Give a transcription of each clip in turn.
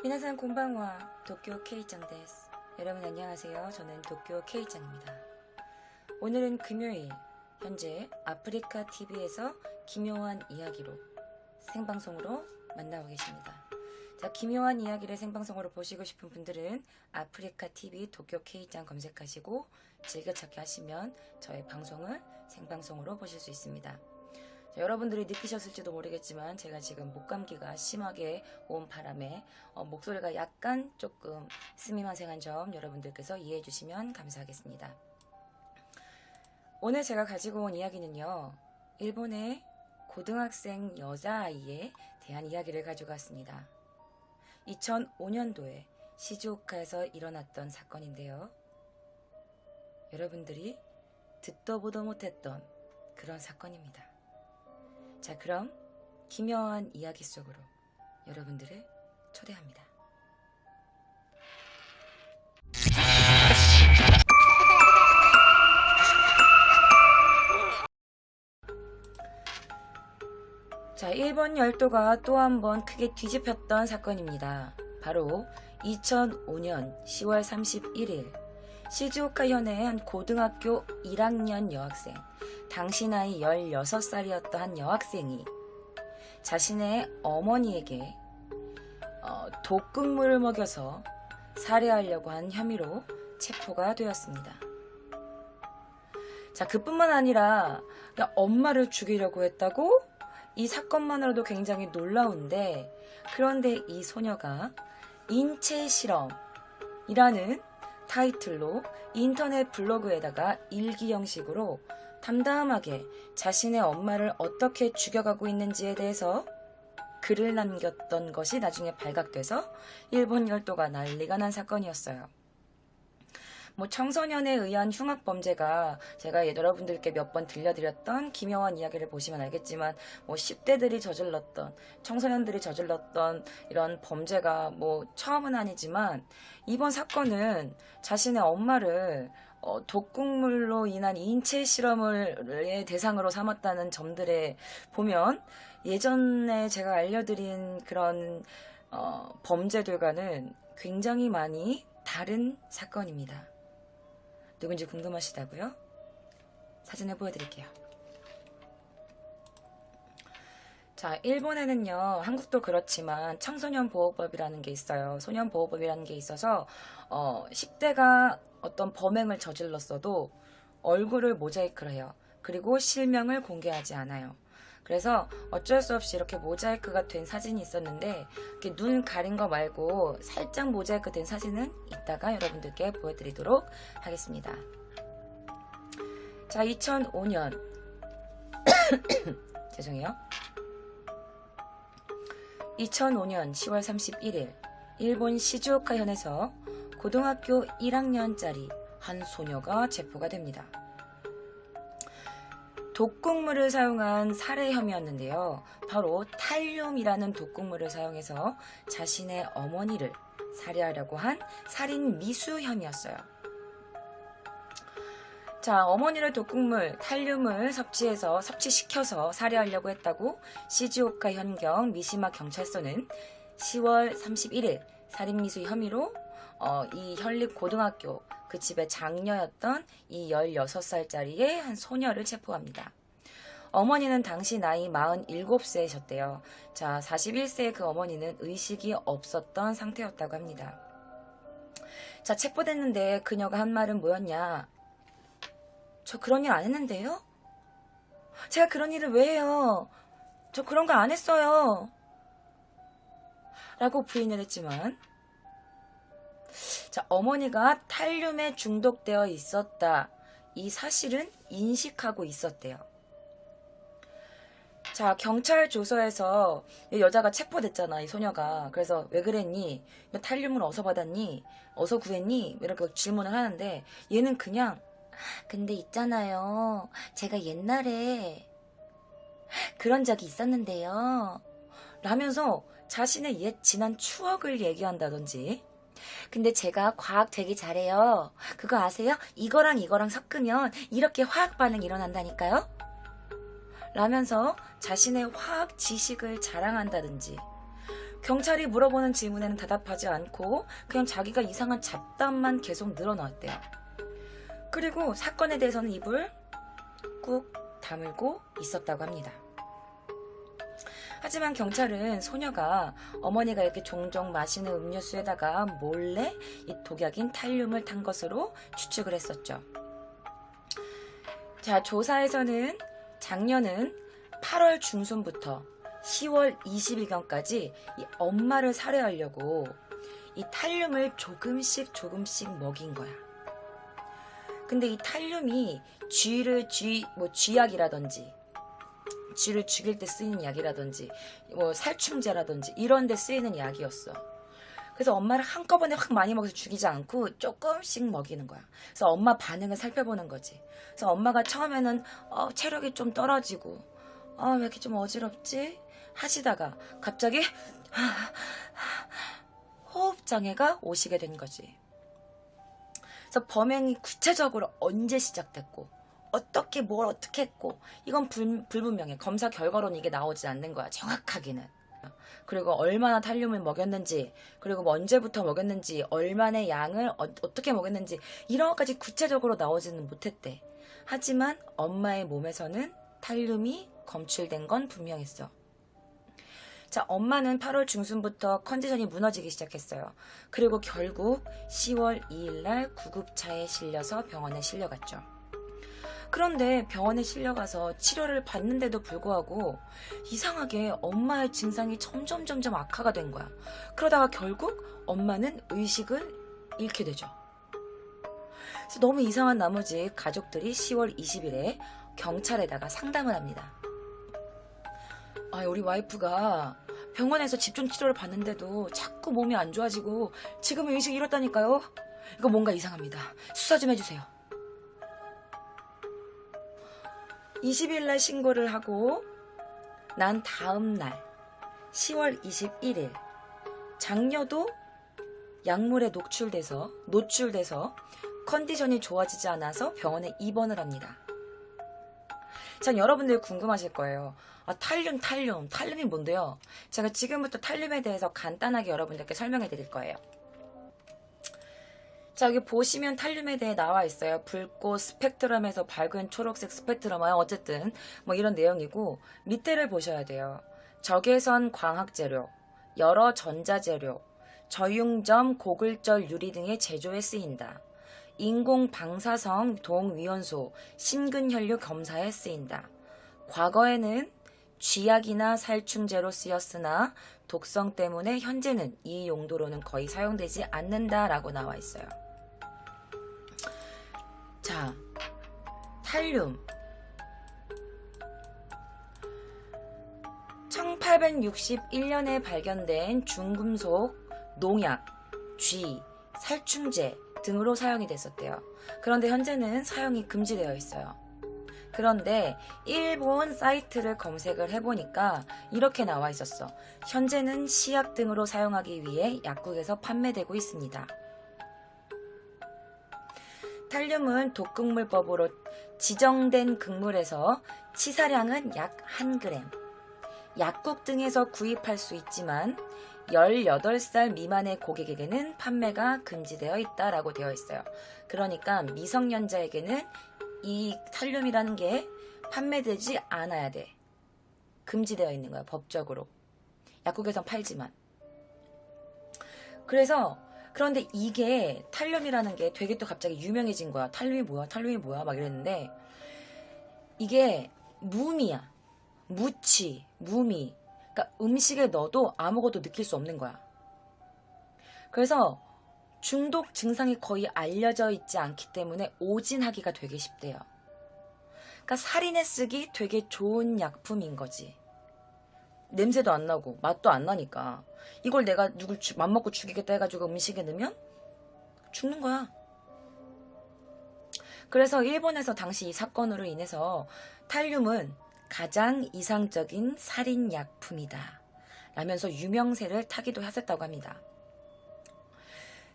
미나산 곤방와 도쿄 K짱 데스. 여러분 안녕하세요. 저는 도쿄 K짱입니다. 오늘은 금요일 현재 아프리카 TV에서 기묘한 이야기로 생방송으로 만나고 계십니다. 자, 기묘한 이야기를 생방송으로 보시고 싶은 분들은 아프리카 TV 도쿄 K짱 검색하시고 즐겨찾기 하시면 저의 방송을 생방송으로 보실 수 있습니다. 자, 여러분들이 느끼셨을지도 모르겠지만 제가 지금 목감기가 심하게 온 바람에 목소리가 약간 조금 스미마생한 점 여러분들께서 이해해 주시면 감사하겠습니다. 오늘 제가 가지고 온 이야기는요, 일본의 고등학생 여자아이에 대한 이야기를 가지고 왔습니다. 2005년도에 시즈오카에서 일어났던 사건인데요. 여러분들이 듣도 보도 못했던 그런 사건입니다. 자, 그럼 기묘한 이야기 속으로 여러분들을 초대합니다. 자, 일본 열도가 또 한 번 크게 뒤집혔던 사건입니다. 바로 2005년 10월 31일 시즈오카현의 한 고등학교 1학년 여학생, 당시 나이 16살이었던 한 여학생이 자신의 어머니에게 독극물을 먹여서 살해하려고 한 혐의로 체포가 되었습니다. 자, 그뿐만 아니라 그냥 엄마를 죽이려고 했다고? 이 사건만으로도 굉장히 놀라운데, 그런데 이 소녀가 인체 실험이라는 타이틀로 인터넷 블로그에다가 일기 형식으로 담담하게 자신의 엄마를 어떻게 죽여가고 있는지에 대해서 글을 남겼던 것이 나중에 발각돼서 일본 열도가 난리가 난 사건이었어요. 청소년에 의한 흉악범죄가 제가 여러분들께 몇 번 들려드렸던 기묘한 이야기를 보시면 알겠지만 10대들이 저질렀던, 청소년들이 저질렀던 이런 범죄가 처음은 아니지만 이번 사건은 자신의 엄마를 독극물로 인한 인체 실험을 대상으로 삼았다는 점들에 보면 예전에 제가 알려드린 그런 범죄들과는 굉장히 많이 다른 사건입니다. 누군지 궁금하시다고요? 사진을 보여드릴게요. 자, 일본에는요, 한국도 그렇지만 청소년 보호법이라는 게 있어요. 소년 보호법이라는 게 있어서 10대가 어떤 범행을 저질렀어도 얼굴을 모자이크를 해요. 그리고 실명을 공개하지 않아요. 그래서 어쩔 수 없이 이렇게 모자이크가 된 사진이 있었는데, 이렇게 눈 가린 거 말고 살짝 모자이크 된 사진은 이따가 여러분들께 보여드리도록 하겠습니다. 자, 2005년 죄송해요. 2005년 10월 31일 일본 시즈오카현에서 고등학교 1학년짜리 한 소녀가 체포가 됩니다. 독극물을 사용한 살해 혐의였는데요. 바로 탈륨이라는 독극물을 사용해서 자신의 어머니를 살해하려고 한 살인 미수 혐의였어요. 자, 어머니를 독극물, 탈륨을 섭취시켜서 살해하려고 했다고 시즈오카 현경 미시마 경찰서는 10월 31일 살인미수 혐의로 이 현립 고등학교 그 집의 장녀였던 이 16살짜리의 한 소녀를 체포합니다. 어머니는 당시 나이 47세셨대요. 자, 41세의 그 어머니는 의식이 없었던 상태였다고 합니다. 자, 체포됐는데 그녀가 한 말은 뭐였냐? 저 그런 일 안 했는데요? 제가 그런 일을 왜 해요? 저 그런 거 안 했어요. 라고 부인을 했지만, 자, 어머니가 탈륨에 중독되어 있었다, 이 사실은 인식하고 있었대요. 자, 경찰 조서에서 이 여자가 체포됐잖아, 이 소녀가. 그래서 왜 그랬니? 너 탈륨을 어디서 받았니? 어디서 구했니? 이렇게 질문을 하는데, 얘는 그냥 근데 있잖아요, 제가 옛날에 그런 적이 있었는데요 라면서 자신의 옛 지난 추억을 얘기한다든지, 근데 제가 과학 되게 잘해요, 그거 아세요? 이거랑 이거랑 섞으면 이렇게 화학 반응이 일어난다니까요? 라면서 자신의 화학 지식을 자랑한다든지, 경찰이 물어보는 질문에는 대답하지 않고 그냥 자기가 이상한 잡담만 계속 늘어놓았대요. 그리고 사건에 대해서는 입을 꾹 다물고 있었다고 합니다. 하지만 경찰은 소녀가 어머니가 이렇게 종종 마시는 음료수에다가 몰래 이 독약인 탈륨을 탄 것으로 추측을 했었죠. 자, 조사에서는 작년은 8월 중순부터 10월 20일경까지 이 엄마를 살해하려고 이 탈륨을 조금씩 먹인 거야. 근데 이 탈륨이 쥐약이라든지 쥐를 죽일 때 쓰이는 약이라든지 살충제라든지 이런 데 쓰이는 약이었어. 그래서 엄마를 한꺼번에 확 많이 먹여서 죽이지 않고 조금씩 먹이는 거야. 그래서 엄마 반응을 살펴보는 거지. 그래서 엄마가 처음에는 체력이 좀 떨어지고 왜 이렇게 좀 어지럽지? 하시다가 갑자기 호흡장애가 오시게 된 거지. 그래서 범행이 구체적으로 언제 시작됐고 뭘 어떻게 했고 이건 불분명해. 검사 결과로는 이게 나오지 않는 거야. 정확하게는. 그리고 얼마나 탈륨을 먹였는지, 그리고 뭐 언제부터 먹였는지, 얼마나 양을 어떻게 먹였는지 이런 것까지 구체적으로 나오지는 못했대. 하지만 엄마의 몸에서는 탈륨이 검출된 건 분명했어. 자, 엄마는 8월 중순부터 컨디션이 무너지기 시작했어요. 그리고 결국 10월 2일 날 구급차에 실려서 병원에 실려갔죠. 그런데 병원에 실려가서 치료를 받는데도 불구하고 이상하게 엄마의 증상이 점점 악화가 된 거야. 그러다가 결국 엄마는 의식을 잃게 되죠. 그래서 너무 이상한 나머지 가족들이 10월 20일에 경찰에다가 상담을 합니다. 우리 와이프가 병원에서 집중 치료를 받는데도 자꾸 몸이 안 좋아지고 지금 의식 잃었다니까요. 이거 뭔가 이상합니다. 수사 좀 해주세요. 20일 날 신고를 하고 난 다음 날 10월 21일 장녀도 약물에 노출돼서 컨디션이 좋아지지 않아서 병원에 입원을 합니다. 자, 여러분들 궁금하실 거예요. 탈륨이 뭔데요? 제가 지금부터 탈륨에 대해서 간단하게 여러분들께 설명해 드릴 거예요. 자, 여기 보시면 탈륨에 대해 나와 있어요. 붉고 스펙트럼에서 밝은 초록색 스펙트럼, 어쨌든 뭐 이런 내용이고, 밑에를 보셔야 돼요. 적외선 광학재료, 여러 전자재료, 저융점 고글절 유리 등의 제조에 쓰인다. 인공 방사성 동위원소, 심근혈류 검사에 쓰인다. 과거에는 쥐약이나 살충제로 쓰였으나 독성 때문에 현재는 이 용도로는 거의 사용되지 않는다라고 나와 있어요. 자, 탈륨. 1861년에 발견된 중금속, 농약, 쥐, 살충제 등으로 사용이 됐었대요. 그런데 현재는 사용이 금지되어 있어요. 그런데 일본 사이트를 검색을 해보니까 이렇게 나와 있었어. 현재는 시약 등으로 사용하기 위해 약국에서 판매되고 있습니다. 탈륨은 독극물법으로 지정된 극물에서 치사량은 약 1g, 약국 등에서 구입할 수 있지만 18살 미만의 고객에게는 판매가 금지되어 있다라고 되어 있어요. 그러니까 미성년자에게는 이 탈륨이라는 게 판매되지 않아야 돼. 금지되어 있는 거야, 법적으로. 약국에선 팔지만. 그런데 이게 탈륨이라는 게 되게 또 갑자기 유명해진 거야. 탈륨이 뭐야 막 이랬는데 이게 무미야. 무미. 그러니까 음식에 넣어도 아무것도 느낄 수 없는 거야. 그래서 중독 증상이 거의 알려져 있지 않기 때문에 오진하기가 되게 쉽대요. 그러니까 살인에 쓰기 되게 좋은 약품인 거지. 냄새도 안 나고 맛도 안 나니까 이걸 내가 누굴 맘먹고 죽이겠다 해가지고 음식에 넣으면 죽는 거야. 그래서 일본에서 당시 이 사건으로 인해서 탈륨은 가장 이상적인 살인약품이다 라면서 유명세를 타기도 했었다고 합니다.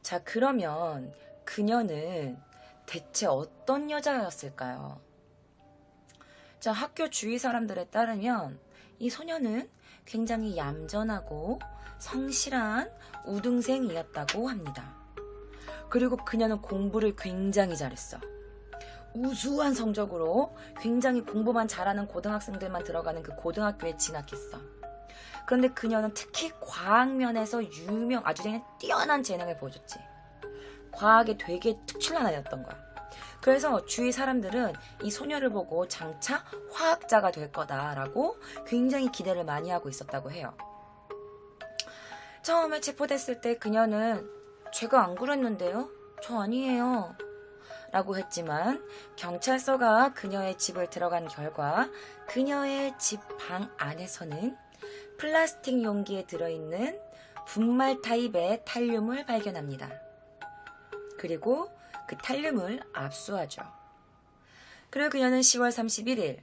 자, 그러면 그녀는 대체 어떤 여자였을까요? 자, 학교 주위 사람들에 따르면 이 소녀는 굉장히 얌전하고 성실한 우등생이었다고 합니다. 그리고 그녀는 공부를 굉장히 잘했어. 우수한 성적으로 굉장히 공부만 잘하는 고등학생들만 들어가는 그 고등학교에 진학했어. 그런데 그녀는 특히 과학면에서 아주 뛰어난 재능을 보여줬지. 과학에 되게 특출난 아이였던 거야. 그래서 주위 사람들은 이 소녀를 보고 장차 화학자가 될 거다라고 굉장히 기대를 많이 하고 있었다고 해요. 처음에 체포됐을 때 그녀는 제가 안 그랬는데요? 저 아니에요. 라고 했지만 경찰서가 그녀의 집을 들어간 결과 그녀의 집 방 안에서는 플라스틱 용기에 들어있는 분말 타입의 탈륨을 발견합니다. 그리고 그 탈륨을 압수하죠. 그리고 그녀는 10월 31일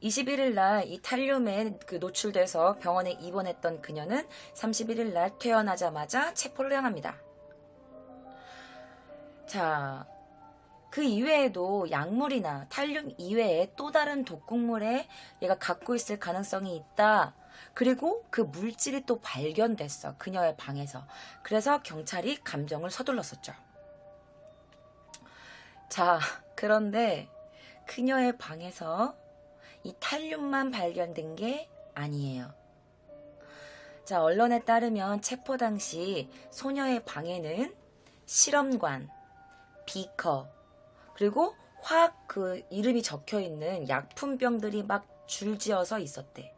21일 날 이 탈륨에 노출돼서 병원에 입원했던 그녀는 31일 날 퇴원하자마자 체포를 당합니다. 자, 그 이외에도 약물이나 탈륨 이외에 또 다른 독극물에 얘가 갖고 있을 가능성이 있다. 그리고 그 물질이 또 발견됐어. 그녀의 방에서. 그래서 경찰이 감정을 서둘렀었죠. 자, 그런데 그녀의 방에서 이 탈륨만 발견된 게 아니에요. 자, 언론에 따르면 체포 당시 소녀의 방에는 실험관, 비커, 그리고 화학 이름이 적혀있는 약품병들이 막 줄지어서 있었대.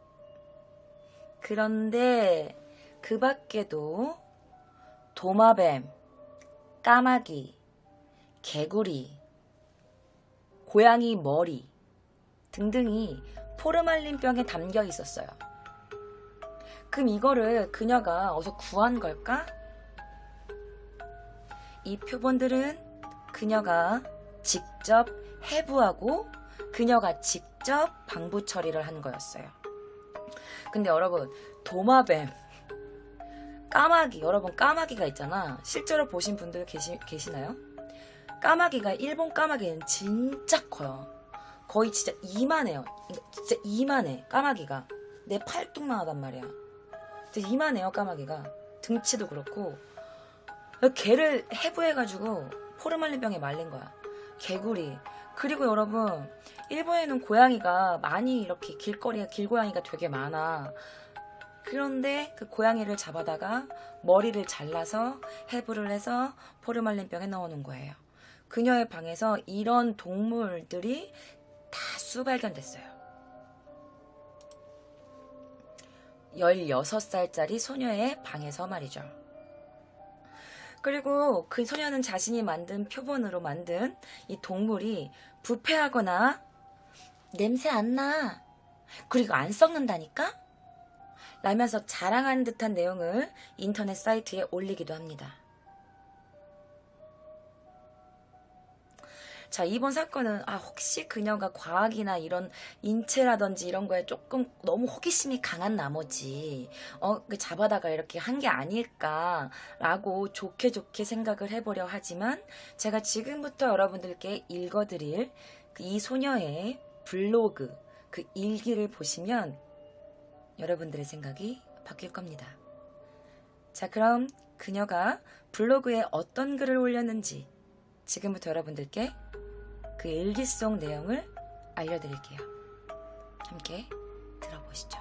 그런데 그 밖에도 도마뱀, 까마귀, 개구리, 고양이 머리 등등이 포르말린병에 담겨 있었어요. 그럼 이거를 그녀가 어디서 구한 걸까? 이 표본들은 그녀가 직접 해부하고 그녀가 직접 방부 처리를 한 거였어요. 근데 여러분, 도마뱀, 까마귀, 여러분 까마귀가 있잖아. 실제로 보신 분들 계시나요? 까마귀가, 일본 까마귀는 진짜 커요. 거의 진짜 이만해요. 진짜 이만해, 까마귀가. 내 팔뚝만 하단 말이야. 진짜 이만해요, 까마귀가. 등치도 그렇고. 걔를 해부해가지고 포르말린병에 말린 거야. 개구리. 그리고 여러분, 일본에는 고양이가 많이 이렇게 길거리에 길고양이가 되게 많아. 그런데 그 고양이를 잡아다가 머리를 잘라서 해부를 해서 포르말린병에 넣어놓은 거예요. 그녀의 방에서 이런 동물들이 다수 발견됐어요. 16살짜리 소녀의 방에서 말이죠. 그리고 그 소녀는 자신이 만든 표본으로 만든 이 동물이 부패하거나 냄새 안 나. 그리고 안 썩는다니까? 라면서 자랑하는 듯한 내용을 인터넷 사이트에 올리기도 합니다. 자, 이번 사건은 혹시 그녀가 과학이나 이런 인체라든지 이런 거에 조금 너무 호기심이 강한 나머지 잡아다가 이렇게 한 게 아닐까라고 좋게 생각을 해보려 하지만 제가 지금부터 여러분들께 읽어드릴 이 소녀의 블로그, 그 일기를 보시면 여러분들의 생각이 바뀔 겁니다. 자, 그럼 그녀가 블로그에 어떤 글을 올렸는지 지금부터 여러분들께 그 일기 속 내용을 알려드릴게요. 함께 들어보시죠.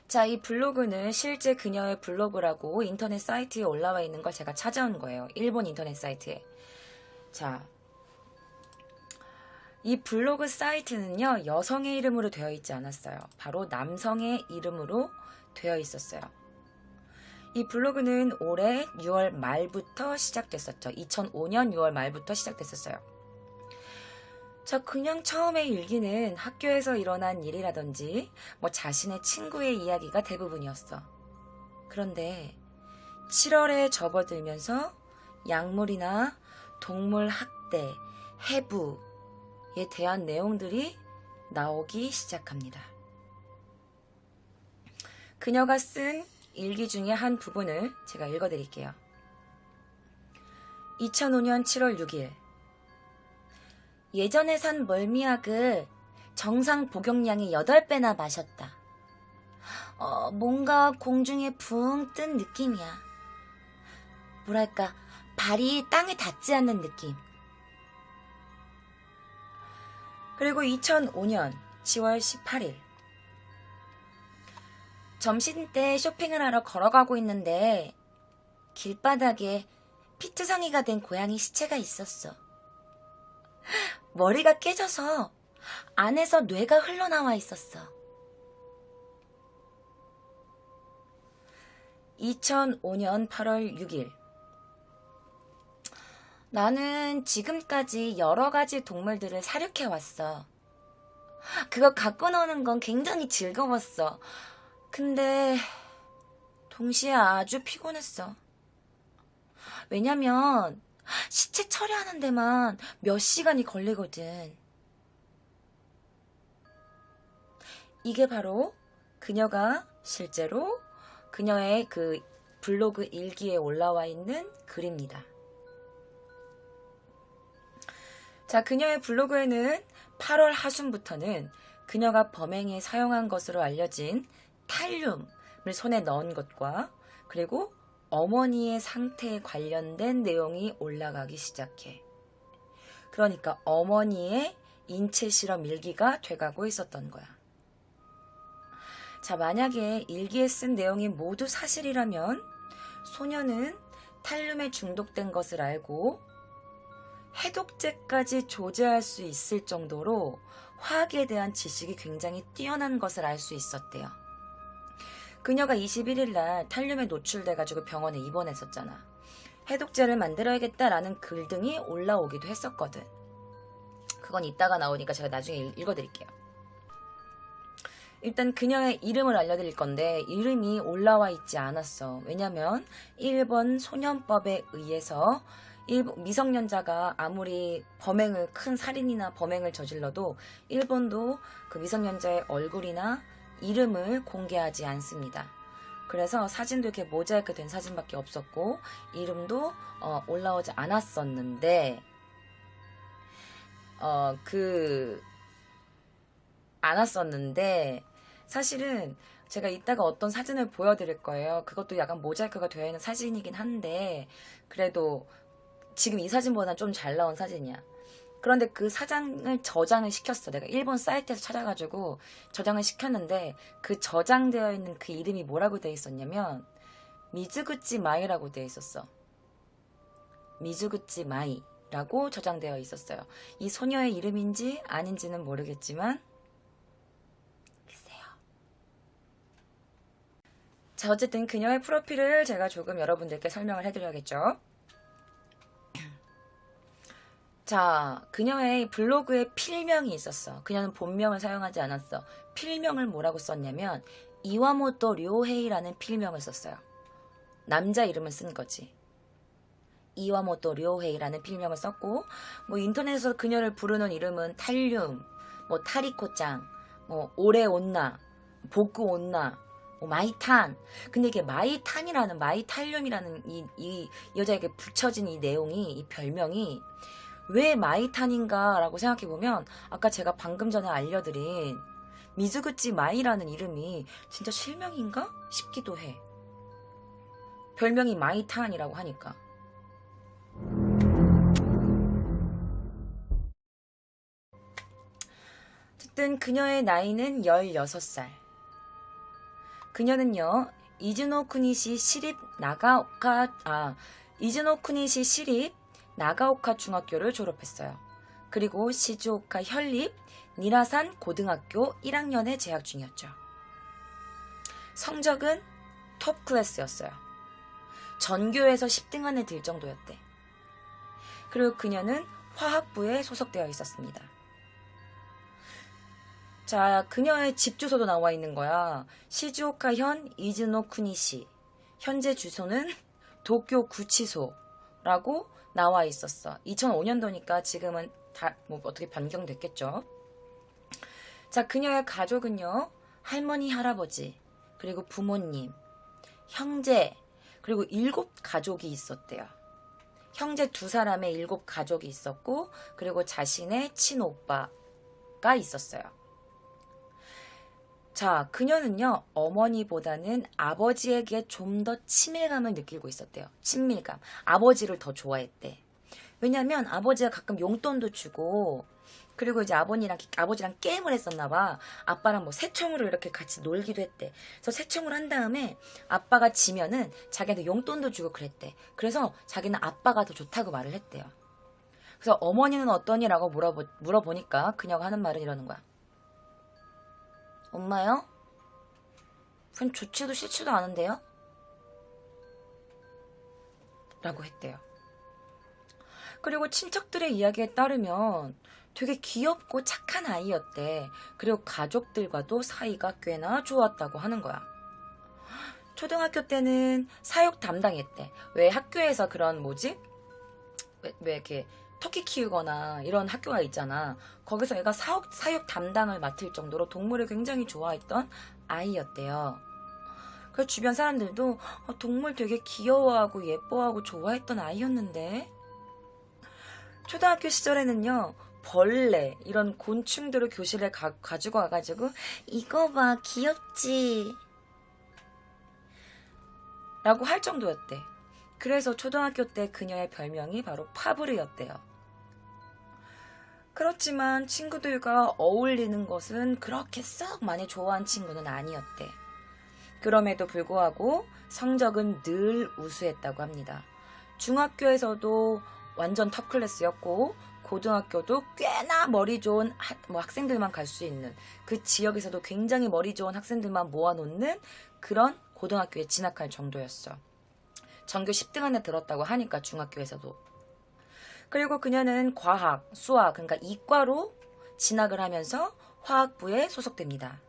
자, 이 블로그는 실제 그녀의 블로그라고 인터넷 사이트에 올라와 있는 걸 제가 찾아온 거예요. 일본 인터넷 사이트에. 자, 이 블로그 사이트는요, 여성의 이름으로 되어 있지 않았어요. 바로 남성의 이름으로 되어 있었어요. 이 블로그는 올해 6월 말부터 시작됐었죠. 2005년 6월 말부터 시작됐었어요. 자, 그냥 처음에 일기는 학교에서 일어난 일이라든지 자신의 친구의 이야기가 대부분이었어. 그런데 7월에 접어들면서 약물이나 동물 학대, 해부에 대한 내용들이 나오기 시작합니다. 그녀가 쓴 일기 중에 한 부분을 제가 읽어드릴게요. 2005년 7월 6일 예전에 산 멀미약을 정상 복용량의 8배나 마셨다. 뭔가 공중에 붕 뜬 느낌이야. 뭐랄까, 발이 땅에 닿지 않는 느낌. 그리고 2005년 10월 18일. 점심때 쇼핑을 하러 걸어가고 있는데 길바닥에 피투성이가 된 고양이 시체가 있었어. 머리가 깨져서 안에서 뇌가 흘러나와 있었어. 2005년 8월 6일. 나는 지금까지 여러 가지 동물들을 사육해왔어. 그거 갖고 노는 건 굉장히 즐거웠어. 근데 동시에 아주 피곤했어. 왜냐면 시체 처리하는 데만 몇 시간이 걸리거든. 이게 바로 그녀가 실제로 그녀의 그 블로그 일기에 올라와 있는 글입니다. 자, 그녀의 블로그에는 8월 하순부터는 그녀가 범행에 사용한 것으로 알려진 탈륨을 손에 넣은 것과 그리고 어머니의 상태에 관련된 내용이 올라가기 시작해. 그러니까 어머니의 인체 실험 일기가 돼가고 있었던 거야. 자, 만약에 일기에 쓴 내용이 모두 사실이라면 소녀는 탈륨에 중독된 것을 알고 해독제까지 조제할 수 있을 정도로 화학에 대한 지식이 굉장히 뛰어난 것을 알 수 있었대요. 그녀가 21일 날 탈륨에 노출돼가지고 병원에 입원했었잖아. 해독제를 만들어야겠다라는 글 등이 올라오기도 했었거든. 그건 이따가 나오니까 제가 나중에 읽어드릴게요. 일단 그녀의 이름을 알려드릴 건데 이름이 올라와 있지 않았어. 왜냐면 일본 소년법에 의해서 미성년자가 아무리 큰 살인이나 범행을 저질러도 일본도 그 미성년자의 얼굴이나 이름을 공개하지 않습니다. 그래서 사진도 이렇게 모자이크 된 사진밖에 없었고 이름도 올라오지 않았었는데 사실은 제가 이따가 어떤 사진을 보여드릴 거예요. 그것도 약간 모자이크가 되어 있는 사진이긴 한데 그래도 지금 이 사진보다는 좀 잘 나온 사진이야. 그런데 그 사장을 저장을 시켰어. 내가 일본 사이트에서 찾아가지고 저장을 시켰는데 그 저장되어 있는 그 이름이 뭐라고 되어 있었냐면 미즈구치 마이라고 되어 있었어. 미즈구치 마이라고 저장되어 있었어요. 이 소녀의 이름인지 아닌지는 모르겠지만 글쎄요. 자, 어쨌든 그녀의 프로필을 제가 조금 여러분들께 설명을 해드려야겠죠. 자, 그녀의 블로그에 필명이 있었어. 그녀는 본명을 사용하지 않았어. 필명을 뭐라고 썼냐면 이와모토 료헤이라는 필명을 썼어요. 남자 이름을 쓴 거지. 이와모토 료헤이라는 필명을 썼고 뭐 인터넷에서 그녀를 부르는 이름은 탈륨, 뭐 타리코짱, 뭐 오레온나, 보쿠온나, 뭐 마이탄. 근데 이게 마이탈륨이라는 이 여자에게 붙여진 이 내용이, 이 별명이 왜 마이탄인가 라고 생각해보면 아까 제가 방금 전에 알려드린 미즈구치 마이라는 이름이 진짜 실명인가 싶기도 해. 별명이 마이탄이라고 하니까. 어쨌든 그녀의 나이는 16살. 그녀는요 이즈노쿠니시 시립 나가오카 중학교를 졸업했어요. 그리고 시즈오카 현립 니라산 고등학교 1학년에 재학 중이었죠. 성적은 톱 클래스였어요. 전교에서 10등 안에 들 정도였대. 그리고 그녀는 화학부에 소속되어 있었습니다. 자, 그녀의 집 주소도 나와 있는 거야. 시즈오카현 이즈노쿠니시. 현재 주소는 도쿄 구치소라고 나와 있었어. 2005년도니까 지금은 다 뭐 어떻게 변경됐겠죠. 자, 그녀의 가족은요. 할머니, 할아버지, 그리고 부모님, 형제, 그리고 7가족이 있었대요. 형제 2사람의 7가족이 있었고 그리고 자신의 친오빠가 있었어요. 자, 그녀는요, 어머니보다는 아버지에게 좀 더 친밀감을 느끼고 있었대요. 친밀감. 아버지를 더 좋아했대. 왜냐면 아버지가 가끔 용돈도 주고, 그리고 이제 아버지랑 게임을 했었나 봐. 아빠랑 뭐 새총으로 이렇게 같이 놀기도 했대. 그래서 새총을 한 다음에 아빠가 지면은 자기한테 용돈도 주고 그랬대. 그래서 자기는 아빠가 더 좋다고 말을 했대요. 그래서 어머니는 어떠니라고 물어보니까 그녀가 하는 말은 이러는 거야. 엄마요? 그냥 좋지도 싫지도 않은데요? 라고 했대요. 그리고 친척들의 이야기에 따르면 되게 귀엽고 착한 아이였대. 그리고 가족들과도 사이가 꽤나 좋았다고 하는 거야. 초등학교 때는 사육 담당했대. 왜 학교에서 그런 왜 이렇게 토끼 키우거나 이런 학교가 있잖아. 거기서 애가 사육 담당을 맡을 정도로 동물을 굉장히 좋아했던 아이였대요. 그 주변 사람들도 동물 되게 귀여워하고 예뻐하고 좋아했던 아이였는데, 초등학교 시절에는요, 벌레 이런 곤충들을 교실에 가지고 와가지고 이거 봐 귀엽지 라고 할 정도였대. 그래서 초등학교 때 그녀의 별명이 바로 파브르였대요. 그렇지만 친구들과 어울리는 것은 그렇게 썩 많이 좋아한 친구는 아니었대. 그럼에도 불구하고 성적은 늘 우수했다고 합니다. 중학교에서도 완전 탑 클래스였고, 고등학교도 꽤나 머리 좋은 학생들만 갈 수 있는, 그 지역에서도 굉장히 머리 좋은 학생들만 모아놓는 그런 고등학교에 진학할 정도였어. 전교 10등 안에 들었다고 하니까, 중학교에서도. 그리고 그녀는 과학, 수학, 그러니까 이과로 진학을 하면서 화학부에 소속됩니다.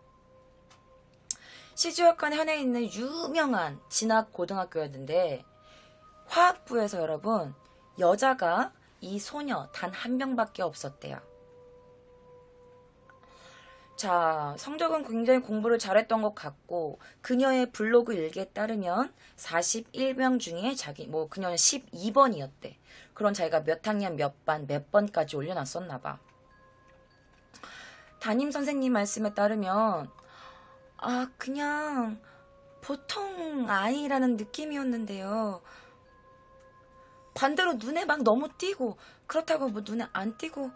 시즈오카 현에 있는 유명한 진학 고등학교였는데, 화학부에서 여러분, 여자가 이 소녀 단 한 명밖에 없었대요. 자, 성적은 굉장히 공부를 잘했던 것 같고, 그녀의 블로그 일기에 따르면 41명 중에 그녀는 12번이었대. 그런 자기가 몇 학년 몇 번까지 올려놨었나 봐. 담임 선생님 말씀에 따르면, 그냥 보통 아이라는 느낌이었는데요. 반대로 눈에 막 너무 띄고, 그렇다고 뭐 눈에 안 띄고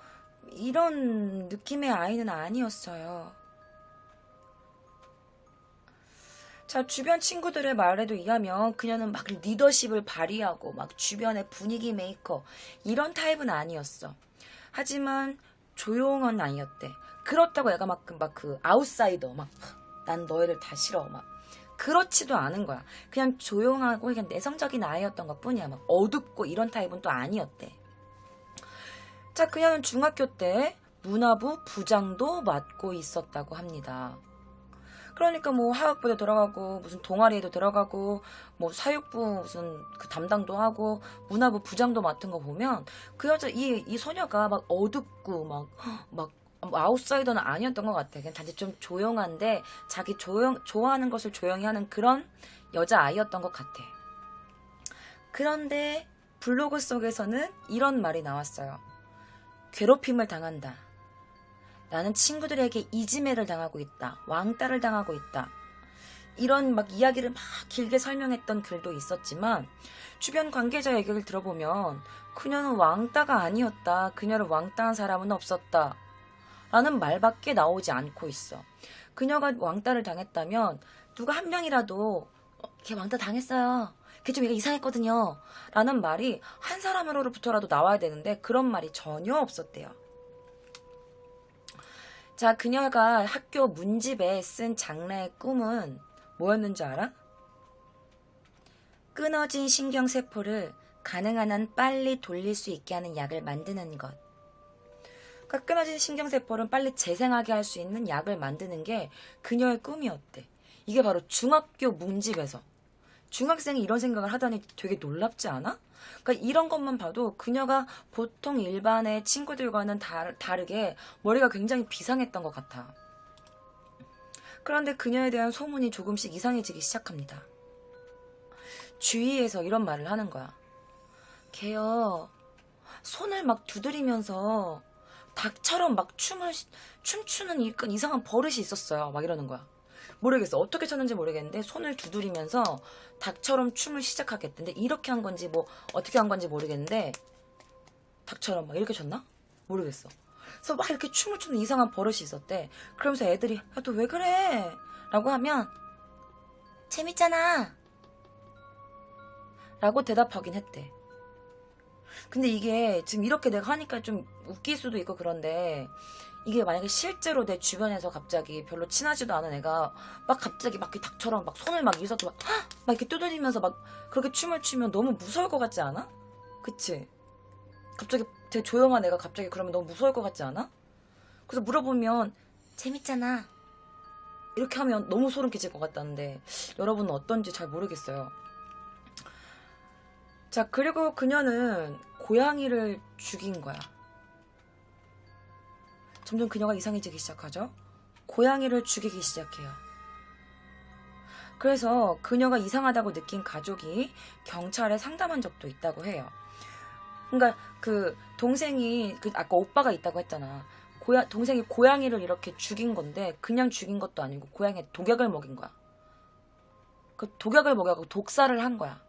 이런 느낌의 아이는 아니었어요. 자, 주변 친구들의 말에도 의하면 그녀는 막 리더십을 발휘하고 막 주변의 분위기 메이커 이런 타입은 아니었어. 하지만 조용한 아이였대. 그렇다고 애가 막 그 아웃사이더 난 너희들 다 싫어 그렇지도 않은 거야. 그냥 조용하고 그냥 내성적인 아이였던 것 뿐이야. 막 어둡고 이런 타입은 또 아니었대. 자, 그녀는 중학교 때 문화부 부장도 맡고 있었다고 합니다. 그러니까 뭐 화학부에 들어가고 무슨 동아리에도 들어가고 뭐 사육부 무슨 그 담당도 하고 문화부 부장도 맡은 거 보면 그 여자 이 소녀가 막 어둡고 막 아웃사이더는 아니었던 것 같아. 그냥 단지 좀 조용한데 자기 좋아하는 것을 조용히 하는 그런 여자아이였던 것 같아. 그런데 블로그 속에서는 이런 말이 나왔어요. 괴롭힘을 당한다. 나는 친구들에게 이지매를 당하고 있다. 왕따를 당하고 있다. 이런 이야기를 막 길게 설명했던 글도 있었지만, 주변 관계자 얘기를 들어보면 그녀는 왕따가 아니었다. 그녀를 왕따한 사람은 없었다. 라는 말밖에 나오지 않고 있어. 그녀가 왕따를 당했다면 누가 한 명이라도 걔 왕따 당했어요. 걔 좀 이상했거든요. 라는 말이 한 사람으로부터라도 나와야 되는데 그런 말이 전혀 없었대요. 자, 그녀가 학교 문집에 쓴 장래의 꿈은 뭐였는지 알아? 끊어진 신경세포를 가능한 한 빨리 돌릴 수 있게 하는 약을 만드는 것. 그러니까 끊어진 신경세포를 빨리 재생하게 할 수 있는 약을 만드는 게 그녀의 꿈이었대. 이게 바로 중학교 문집에서. 중학생이 이런 생각을 하다니 되게 놀랍지 않아? 그러니까 이런 것만 봐도 그녀가 보통 일반의 친구들과는 다르게 머리가 굉장히 비상했던 것 같아. 그런데 그녀에 대한 소문이 조금씩 이상해지기 시작합니다. 주위에서 이런 말을 하는 거야. 걔요, 손을 막 두드리면서 닭처럼 막 춤추는 이상한 버릇이 있었어요. 막 이러는 거야. 모르겠어. 어떻게 쳤는지 모르겠는데 손을 두드리면서 닭처럼 춤을 시작하겠대. 근데 이렇게 한 건지 뭐 어떻게 한 건지 모르겠는데 닭처럼 막 이렇게 쳤나? 모르겠어. 그래서 막 이렇게 춤을 추는 이상한 버릇이 있었대. 그러면서 애들이 야, 너 왜 그래? 라고 하면 재밌잖아 라고 대답하긴 했대. 근데 이게 지금 이렇게 내가 하니까 좀 웃길 수도 있고 그런데 이게 만약에 실제로 내 주변에서 갑자기 별로 친하지도 않은 애가 막 갑자기 막 이렇게 닭처럼 막 손을 막 이서도 막 이렇게 두드리면서 막 그렇게 춤을 추면 너무 무서울 것 같지 않아? 그치? 갑자기 되게 조용한 애가 갑자기 그러면 너무 무서울 것 같지 않아? 그래서 물어보면 재밌잖아 이렇게 하면 너무 소름 끼칠 것 같다는데 여러분은 어떤지 잘 모르겠어요. 자, 그리고 그녀는 고양이를 죽인 거야. 점점 그녀가 이상해지기 시작하죠. 고양이를 죽이기 시작해요. 그래서 그녀가 이상하다고 느낀 가족이 경찰에 상담한 적도 있다고 해요. 그러니까 그 동생이 아까 오빠가 있다고 했잖아. 동생이 고양이를 이렇게 죽인 건데 그냥 죽인 것도 아니고 고양이에 독약을 먹인 거야. 그 독약을 먹여서 독살을 한 거야.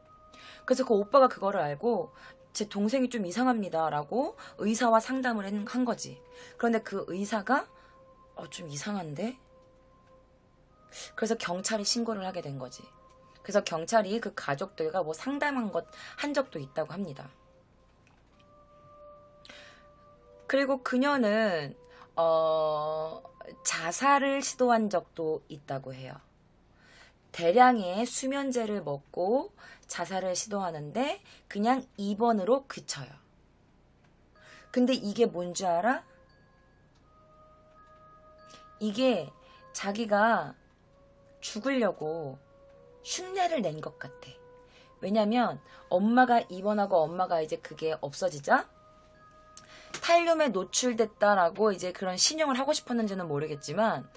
그래서 그 오빠가 그거를 알고 제 동생이 좀 이상합니다 라고 의사와 상담을 한 거지. 그런데 그 의사가 좀 이상한데? 그래서 경찰에 신고를 하게 된 거지. 그래서 경찰이 그 가족들과 뭐 상담한 한 적도 있다고 합니다. 그리고 그녀는 자살을 시도한 적도 있다고 해요. 대량의 수면제를 먹고 자살을 시도하는데 그냥 입원으로 그쳐요. 근데 이게 뭔지 알아? 이게 자기가 죽으려고 흉내를 낸 것 같아. 왜냐면 엄마가 입원하고 엄마가 이제 그게 없어지자 탈륨에 노출됐다라고 이제 그런 신용을 하고 싶었는지는 모르겠지만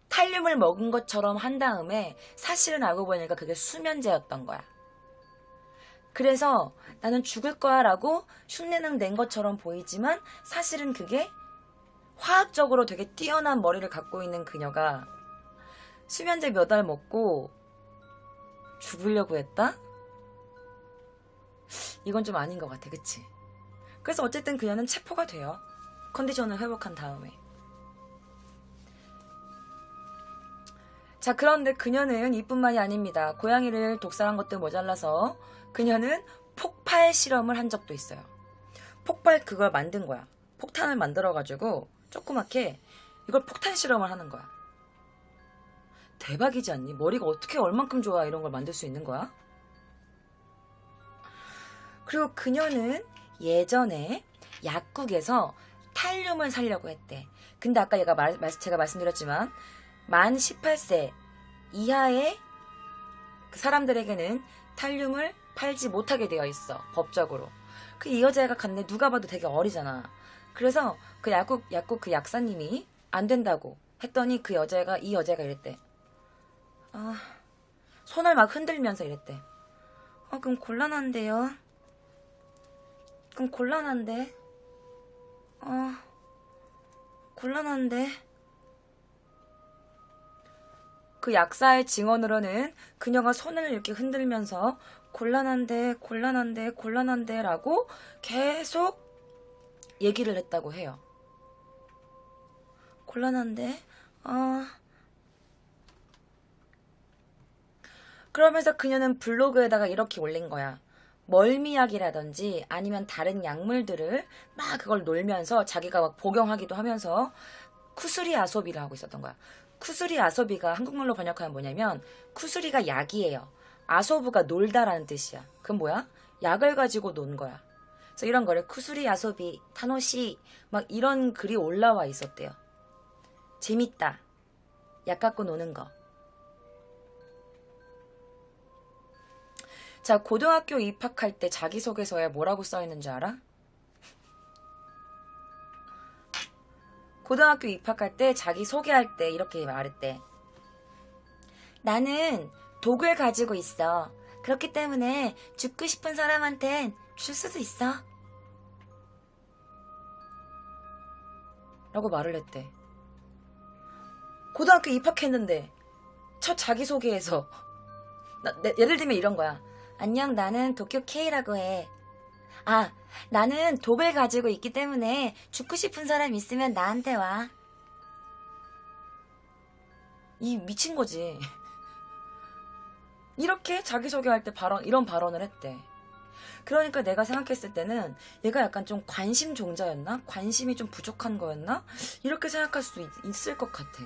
탈륨을 먹은 것처럼 한 다음에 사실은 알고 보니까 그게 수면제였던 거야. 그래서 나는 죽을 거야 라고 흉내는 낸 것처럼 보이지만 사실은 그게 화학적으로 되게 뛰어난 머리를 갖고 있는 그녀가 수면제 몇 알 먹고 죽으려고 했다? 이건 좀 아닌 것 같아, 그치? 그래서 어쨌든 그녀는 체포가 돼요. 컨디션을 회복한 다음에. 자, 그런데 그녀는 이뿐만이 아닙니다. 고양이를 독살한 것도 모자라서 그녀는 폭발 실험을 한 적도 있어요. 폭발 그걸 만든 거야. 폭탄을 만들어가지고 조그맣게 이걸 폭탄 실험을 하는 거야. 대박이지 않니? 머리가 어떻게 얼만큼 좋아 이런 걸 만들 수 있는 거야? 그리고 그녀는 예전에 약국에서 탈륨을 사려고 했대. 근데 아까 제가 말씀드렸지만 만 18세 이하의 그 사람들에게는 탈륨을 팔지 못하게 되어 있어. 법적으로. 이 여자애가 갔네. 누가 봐도 되게 어리잖아. 그래서 그 약국 그 약사님이 안 된다고 했더니 이 여자애가 이랬대. 손을 막 흔들면서 이랬대. 그럼 곤란한데요. 그럼 곤란한데. 곤란한데. 그 약사의 증언으로는 그녀가 손을 이렇게 흔들면서 곤란한데 라고 계속 얘기를 했다고 해요. 곤란한데. 그러면서 그녀는 블로그에다가 이렇게 올린 거야. 멀미약이라든지 아니면 다른 약물들을 막 그걸 놀면서 자기가 막 복용하기도 하면서 쿠스리 아소비를 하고 있었던 거야. 쿠스리 아소비가 한국말로 번역하면 뭐냐면 쿠스리가 약이에요. 아소부가 놀다라는 뜻이야. 그건 뭐야? 약을 가지고 논 거야. 그래서 이런 거를 쿠스리 아소비, 타노시 막 이런 글이 올라와 있었대요. 재밌다. 약 갖고 노는 거. 자, 고등학교 입학할 때 자기소개서에 뭐라고 써있는지 알아? 고등학교 입학할 때 자기소개할 때 이렇게 말했대. 나는 독을 가지고 있어. 그렇기 때문에 죽고 싶은 사람한텐 줄 수도 있어. 라고 말을 했대. 고등학교 입학했는데 첫 자기소개에서 예를 들면 이런 거야. 안녕, 나는 도쿄 K라고 해. 아, 나는 독을 가지고 있기 때문에 죽고 싶은 사람 있으면 나한테 와. 이 미친 거지. 이렇게 자기소개할 때 이런 발언을 했대. 그러니까 내가 생각했을 때는 얘가 약간 좀 관심 종자였나? 관심이 좀 부족한 거였나? 이렇게 생각할 수도 있을 것 같아.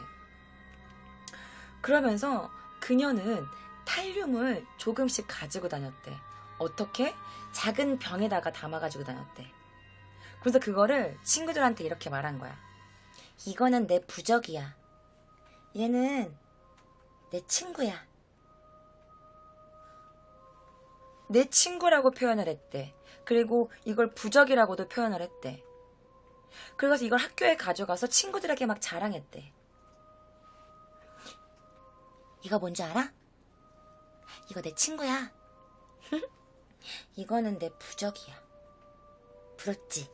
그러면서 그녀는 탈륨을 조금씩 가지고 다녔대. 어떻게? 작은 병에다가 담아가지고 다녔대. 그래서 그거를 친구들한테 이렇게 말한 거야. 이거는 내 부적이야. 얘는 내 친구야. 내 친구라고 표현을 했대. 그리고 이걸 부적이라고도 표현을 했대. 그래서 이걸 학교에 가져가서 친구들에게 막 자랑했대. 이거 뭔지 알아? 이거 내 친구야. 이거는 내 부적이야. 부럽지?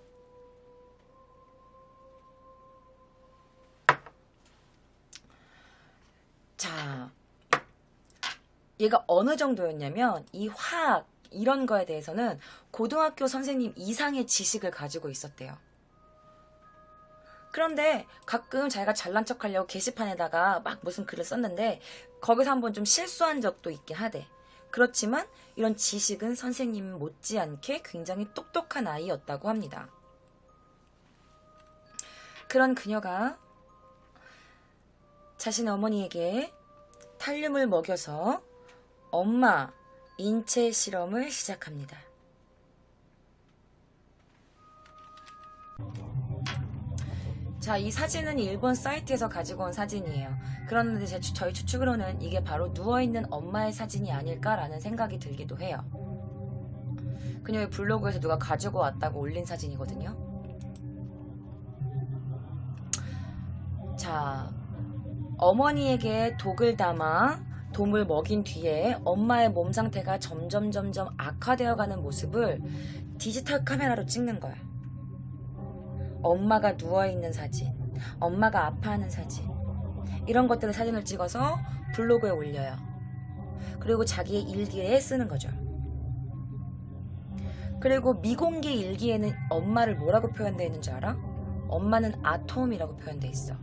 자, 얘가 어느 정도였냐면 이 화학 이런 거에 대해서는 고등학교 선생님 이상의 지식을 가지고 있었대요. 그런데 가끔 자기가 잘난 척하려고 게시판에다가 막 무슨 글을 썼는데 거기서 한번 좀 실수한 적도 있긴 하대. 그렇지만 이런 지식은 선생님 못지않게 굉장히 똑똑한 아이였다고 합니다. 그런 그녀가 자신의 어머니에게 탈륨을 먹여서 엄마 인체 실험을 시작합니다. 자, 이 사진은 일본 사이트에서 가지고 온 사진이에요. 그런데 저희 추측으로는 이게 바로 누워있는 엄마의 사진이 아닐까라는 생각이 들기도 해요. 그녀의 블로그에서 누가 가지고 왔다고 올린 사진이거든요. 자, 어머니에게 독을 담아 돔을 먹인 뒤에 엄마의 몸 상태가 점점 악화되어가는 모습을 디지털 카메라로 찍는 거야. 엄마가 누워있는 사진, 엄마가 아파하는 사진, 이런 것들을 사진을 찍어서 블로그에 올려요. 그리고 자기의 일기에 쓰는 거죠. 그리고 미공개 일기에는 엄마를 뭐라고 표현되어 있는 줄 알아? 엄마는 아톰이라고 표현되어 있어.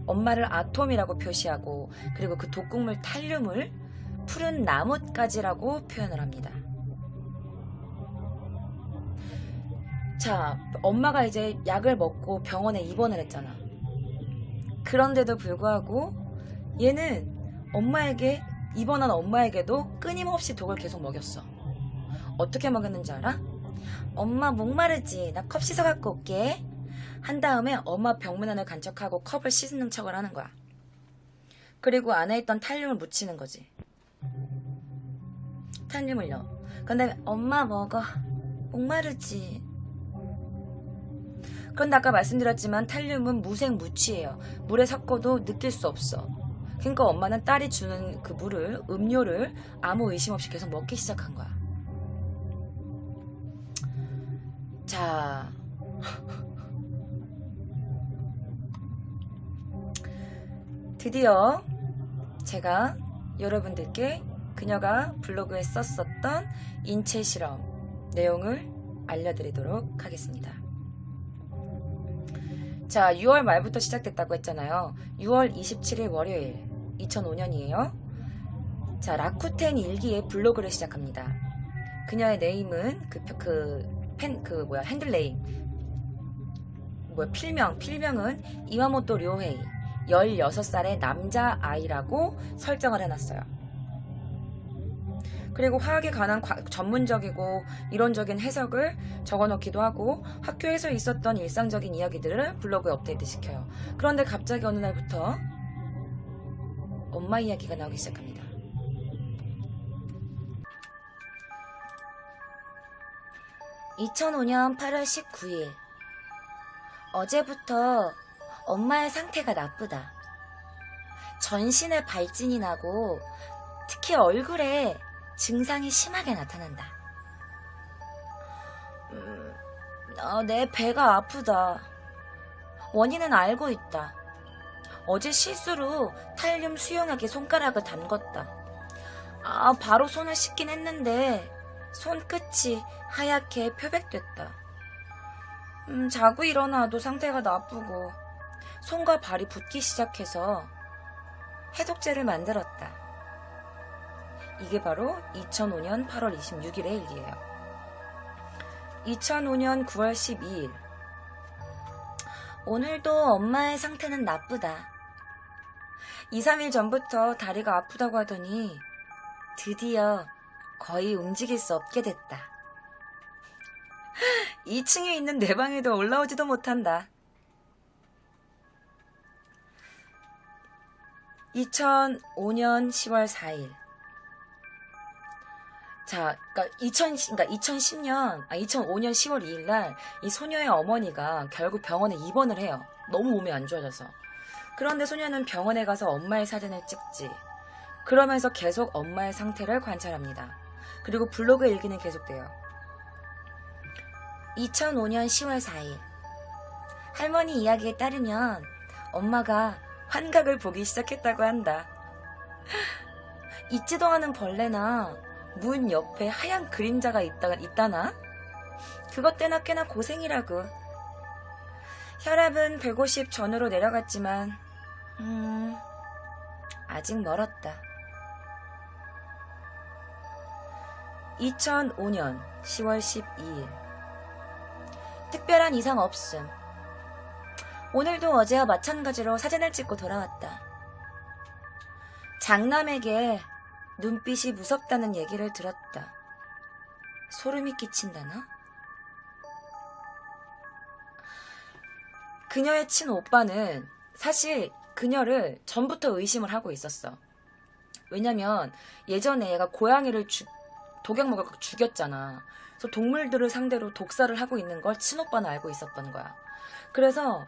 엄마를 아톰이라고 표시하고, 그리고 그 독극물 탈륨을 푸른 나뭇가지라고 표현을 합니다. 자, 엄마가 이제 약을 먹고 병원에 입원을 했잖아. 그런데도 불구하고 얘는 입원한 엄마에게도 끊임없이 독을 계속 먹였어. 어떻게 먹였는지 알아? 엄마 목마르지? 나 컵 씻어 갖고 올게. 한 다음에 엄마 병문안을 간척하고 컵을 씻는 척을 하는 거야. 그리고 안에 있던 탈륨을 묻히는 거지. 탈륨을 넣어. 근데 엄마 먹어. 목마르지? 그런데 아까 말씀드렸지만 탈륨은 무색무취예요. 물에 섞어도 느낄 수 없어. 그러니까 엄마는 딸이 주는 그 음료를 아무 의심 없이 계속 먹기 시작한 거야. 자, 드디어 제가 여러분들께 그녀가 블로그에 썼었던 인체 실험 내용을 알려드리도록 하겠습니다. 자, 6월 말부터 시작됐다고 했잖아요. 6월 27일 월요일 2005년이에요. 자, 라쿠텐 일기에 블로그를 시작합니다. 그녀의 네임은 핸들네임 필명은 이와모토 료헤이 16살의 남자아이라고 설정을 해놨어요. 그리고 화학에 관한 전문적이고 이론적인 해석을 적어놓기도 하고 학교에서 있었던 일상적인 이야기들을 블로그에 업데이트 시켜요. 그런데 갑자기 어느 날부터 엄마 이야기가 나오기 시작합니다. (2005년 8월 19일) 어제부터 엄마의 상태가 나쁘다. 전신에 발진이 나고 특히 얼굴에 증상이 심하게 나타난다. 내 배가 아프다. 원인은 알고 있다. 어제 실수로 탈륨 수용액에 손가락을 담궜다. 바로 손을 씻긴 했는데 손끝이 하얗게 표백됐다. 자고 일어나도 상태가 나쁘고 손과 발이 붓기 시작해서 해독제를 만들었다. 이게 바로 2005년 8월 26일의 일이에요. 2005년 9월 12일. 오늘도 엄마의 상태는 나쁘다. 2, 3일 전부터 다리가 아프다고 하더니 드디어 거의 움직일 수 없게 됐다. 2층에 있는 내 방에도 올라오지도 못한다. 2005년 10월 4일. 자, 그러니까 2005년 10월 2일 날 이 소녀의 어머니가 결국 병원에 입원을 해요. 너무 몸이 안 좋아져서. 그런데 소녀는 병원에 가서 엄마의 사진을 찍지. 그러면서 계속 엄마의 상태를 관찰합니다. 그리고 블로그 일기는 계속돼요. 2005년 10월 4일. 할머니 이야기에 따르면 엄마가 환각을 보기 시작했다고 한다. 있지도 않은 벌레나 문 옆에 하얀 그림자가 있다나? 그것 때나 꽤나 고생이라고. 혈압은 150 전으로 내려갔지만 아직 멀었다. 2005년 10월 12일. 특별한 이상 없음. 오늘도 어제와 마찬가지로 사진을 찍고 돌아왔다. 장남에게 눈빛이 무섭다는 얘기를 들었다. 소름이 끼친다나? 그녀의 친오빠는 사실 그녀를 전부터 의심을 하고 있었어. 왜냐면 예전에 얘가 고양이를 독약 먹어서 죽였잖아. 그래서 동물들을 상대로 독살을 하고 있는 걸 친오빠는 알고 있었던 거야. 그래서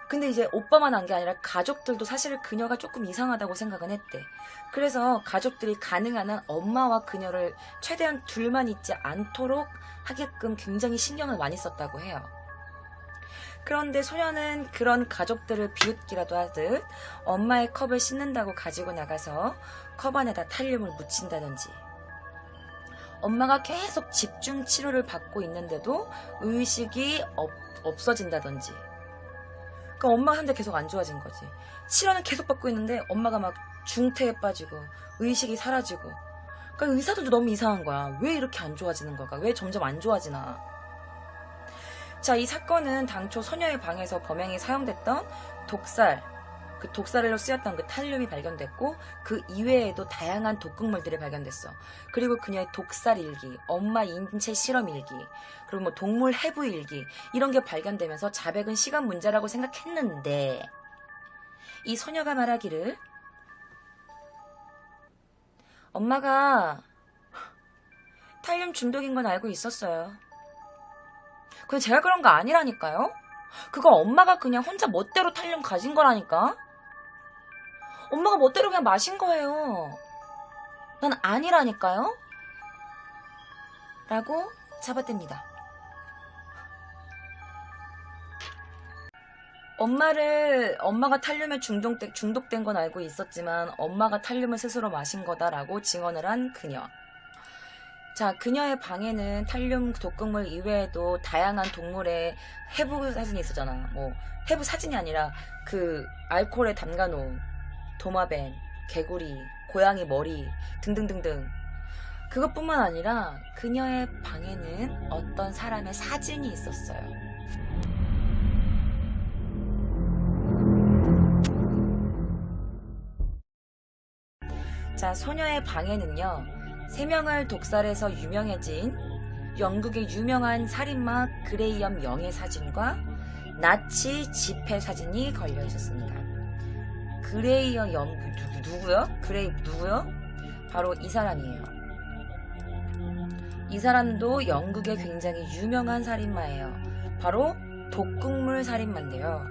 근데 이제 오빠만 한 게 아니라 가족들도 사실 그녀가 조금 이상하다고 생각은 했대. 그래서 가족들이 가능한 한 엄마와 그녀를 최대한 둘만 있지 않도록 하게끔 굉장히 신경을 많이 썼다고 해요. 그런데 소녀는 그런 가족들을 비웃기라도 하듯 엄마의 컵을 씻는다고 가지고 나가서 컵 안에다 탈륨을 묻힌다든지, 엄마가 계속 집중 치료를 받고 있는데도 의식이 없어진다든지. 그러니까 엄마가 한데 계속 안 좋아진 거지. 치료는 계속 받고 있는데 엄마가 막 중태에 빠지고 의식이 사라지고. 그러니까 의사들도 너무 이상한 거야. 왜 이렇게 안 좋아지는 걸까? 왜 점점 안 좋아지나? 자, 이 사건은 당초 소녀의 방에서 범행에 사용됐던 그 독살로 쓰였던 그 탈륨이 발견됐고, 그 이외에도 다양한 독극물들이 발견됐어. 그리고 그녀의 독살 일기, 엄마 인체 실험 일기, 그리고 뭐 동물 해부 일기, 이런 게 발견되면서 자백은 시간 문제라고 생각했는데, 이 소녀가 말하기를 엄마가 탈륨 중독인 건 알고 있었어요. 근데 제가 그런 거 아니라니까요? 그거 엄마가 그냥 혼자 멋대로 탈륨 가진 거라니까? 엄마가 멋대로 그냥 마신 거예요. 난 아니라니까요? 라고 잡아댑니다. 엄마가 탈륨에 중독된 건 알고 있었지만 엄마가 탈륨을 스스로 마신 거다라고 증언을 한 그녀. 자, 그녀의 방에는 탈륨 독극물 이외에도 다양한 동물의 해부 사진이 있었잖아. 뭐 해부 사진이 아니라 그 알코올에 담가놓은 도마뱀, 개구리, 고양이 머리 등등등등. 그것뿐만 아니라 그녀의 방에는 어떤 사람의 사진이 있었어요. 자, 소녀의 방에는요, 3명을 독살해서 유명해진 영국의 유명한 살인마 그레이엄 영의 사진과 나치 집회 사진이 걸려 있었습니다. 그레이엄 영 누구요? 누구요? 바로 이 사람이에요. 이 사람도 영국의 굉장히 유명한 살인마예요. 바로 독극물 살인마인데요.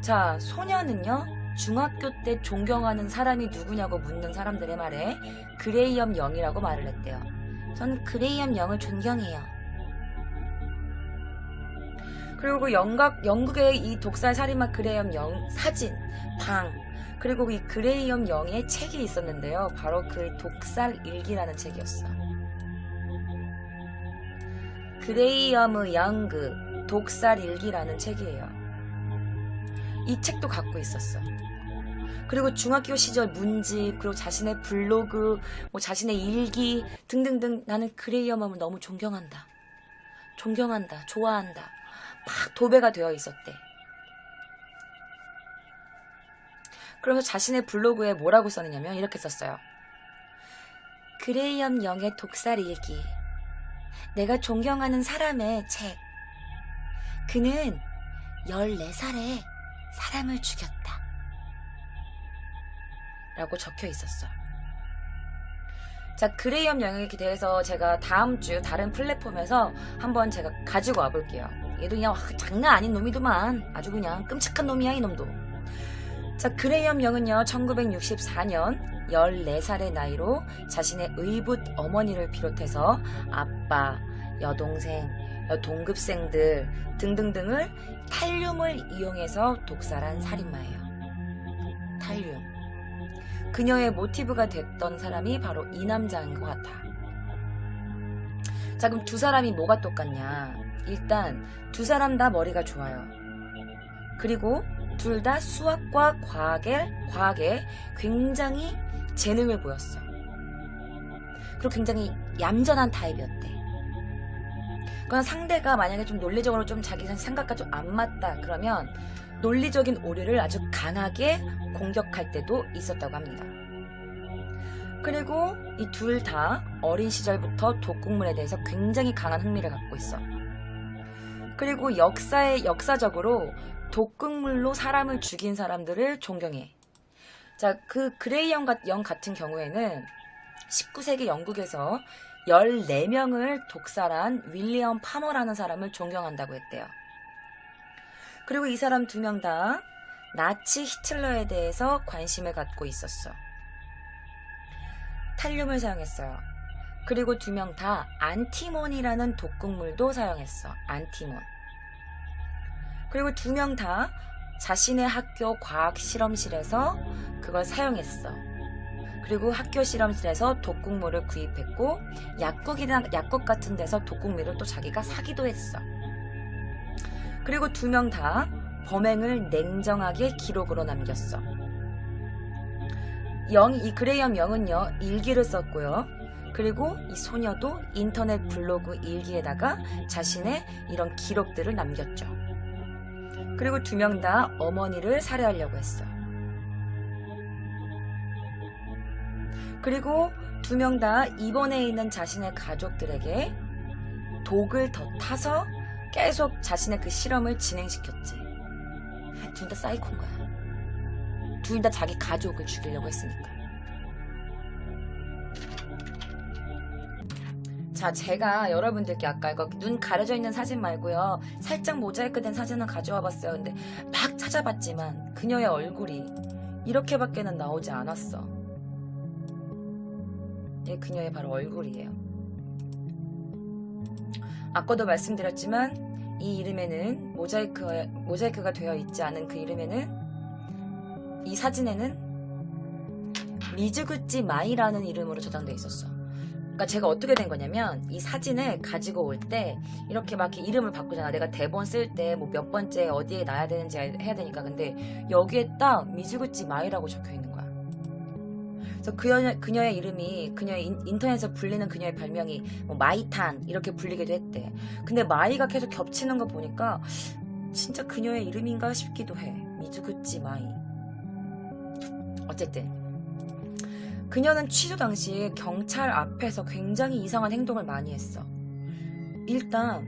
자, 소녀는요, 중학교 때 존경하는 사람이 누구냐고 묻는 사람들의 말에 그레이엄 영이라고 말을 했대요. 전 그레이엄 영을 존경해요. 그리고 영국의 이 독살 살인마 그레이엄 영 사진, 방, 그리고 이 그레이엄 영의 책이 있었는데요. 바로 그 독살 일기라는 책이었어. 그레이엄 영그 독살 일기라는 책이에요. 이 책도 갖고 있었어. 그리고 중학교 시절 문집, 그리고 자신의 블로그, 뭐 자신의 일기 등등등. 나는 그레이엄을 너무 존경한다, 좋아한다. 막 도배가 되어 있었대. 그러면서 자신의 블로그에 뭐라고 썼느냐면 이렇게 썼어요. 그레이엄 영의 독살 일기. 내가 존경하는 사람의 책. 그는 14살에 사람을 죽였다. 라고 적혀 있었어. 자, 그레이엄 영에 대해서 제가 다음 주 다른 플랫폼에서 한번 제가 가지고 와볼게요. 얘도 그냥 장난 아닌 놈이더만. 아주 그냥 끔찍한 놈이야, 이놈도. 자, 그레이엄 영은요, 1964년 14살의 나이로 자신의 의붓 어머니를 비롯해서 아빠, 여동생, 동급생들 등등등을 탈륨을 이용해서 독살한 살인마예요. 탈륨. 그녀의 모티브가 됐던 사람이 바로 이 남자인 것 같아. 자, 그럼 두 사람이 뭐가 똑같냐? 일단 두 사람 다 머리가 좋아요. 그리고 둘 다 수학과 과학에 굉장히 재능을 보였어. 그리고 굉장히 얌전한 타입이었대. 그러나 상대가 만약에 좀 논리적으로 좀 자기 생각과 좀 안 맞다 그러면 논리적인 오류를 아주 강하게 공격할 때도 있었다고 합니다. 그리고 이 둘 다 어린 시절부터 독극물에 대해서 굉장히 강한 흥미를 갖고 있어. 그리고 역사적으로 독극물로 사람을 죽인 사람들을 존경해. 자, 그 그레이엄 영 같은 경우에는 19세기 영국에서 14명을 독살한 윌리엄 파머라는 사람을 존경한다고 했대요. 그리고 이 사람 2명 다 나치 히틀러에 대해서 관심을 갖고 있었어. 탈륨을 사용했어요. 그리고 2명 다 안티몬이라는 독극물도 사용했어. 안티몬. 그리고 2명 다 자신의 학교 과학 실험실에서 그걸 사용했어. 그리고 학교 실험실에서 독극물을 구입했고 약국 같은 데서 독극물을 또 자기가 사기도 했어. 그리고 2명 다 범행을 냉정하게 기록으로 남겼어. 이 그레이엄 영은요, 일기를 썼고요. 그리고 이 소녀도 인터넷 블로그 일기에다가 자신의 이런 기록들을 남겼죠. 그리고 2명 다 어머니를 살해하려고 했어. 그리고 2명 다 입원해 있는 자신의 가족들에게 독을 더 타서 계속 자신의 그 실험을 진행시켰지. 둘 다 사이코인 거야. 둘 다 자기 가족을 죽이려고 했으니까. 자, 제가 여러분들께 아까 이거 눈 가려져 있는 사진 말고요, 살짝 모자이크 된 사진을 가져와 봤어요. 근데 막 찾아봤지만 그녀의 얼굴이 이렇게밖에는 나오지 않았어. 예, 그녀의 바로 얼굴이에요. 아까도 말씀드렸지만 이 이름에는 모자이크가 되어 있지 않은 그 이름에는, 이 사진에는 미즈구치 마이라는 이름으로 저장되어 있었어. 그러니까 제가 어떻게 된 거냐면, 이 사진을 가지고 올 때 이렇게 막 이름을 바꾸잖아. 내가 대본 쓸 때 뭐 몇 번째 어디에 놔야 되는지 해야 되니까. 근데 여기에 딱 미즈구치 마이라고 적혀 있는 거야. 그래서 그녀의 이름이, 그녀의 인터넷에서 불리는 그녀의 별명이 뭐 마이탄 이렇게 불리기도 했대. 근데 마이가 계속 겹치는 거 보니까 진짜 그녀의 이름인가 싶기도 해. 미즈구치 마이. 어쨌든 그녀는 취조 당시 경찰 앞에서 굉장히 이상한 행동을 많이 했어. 일단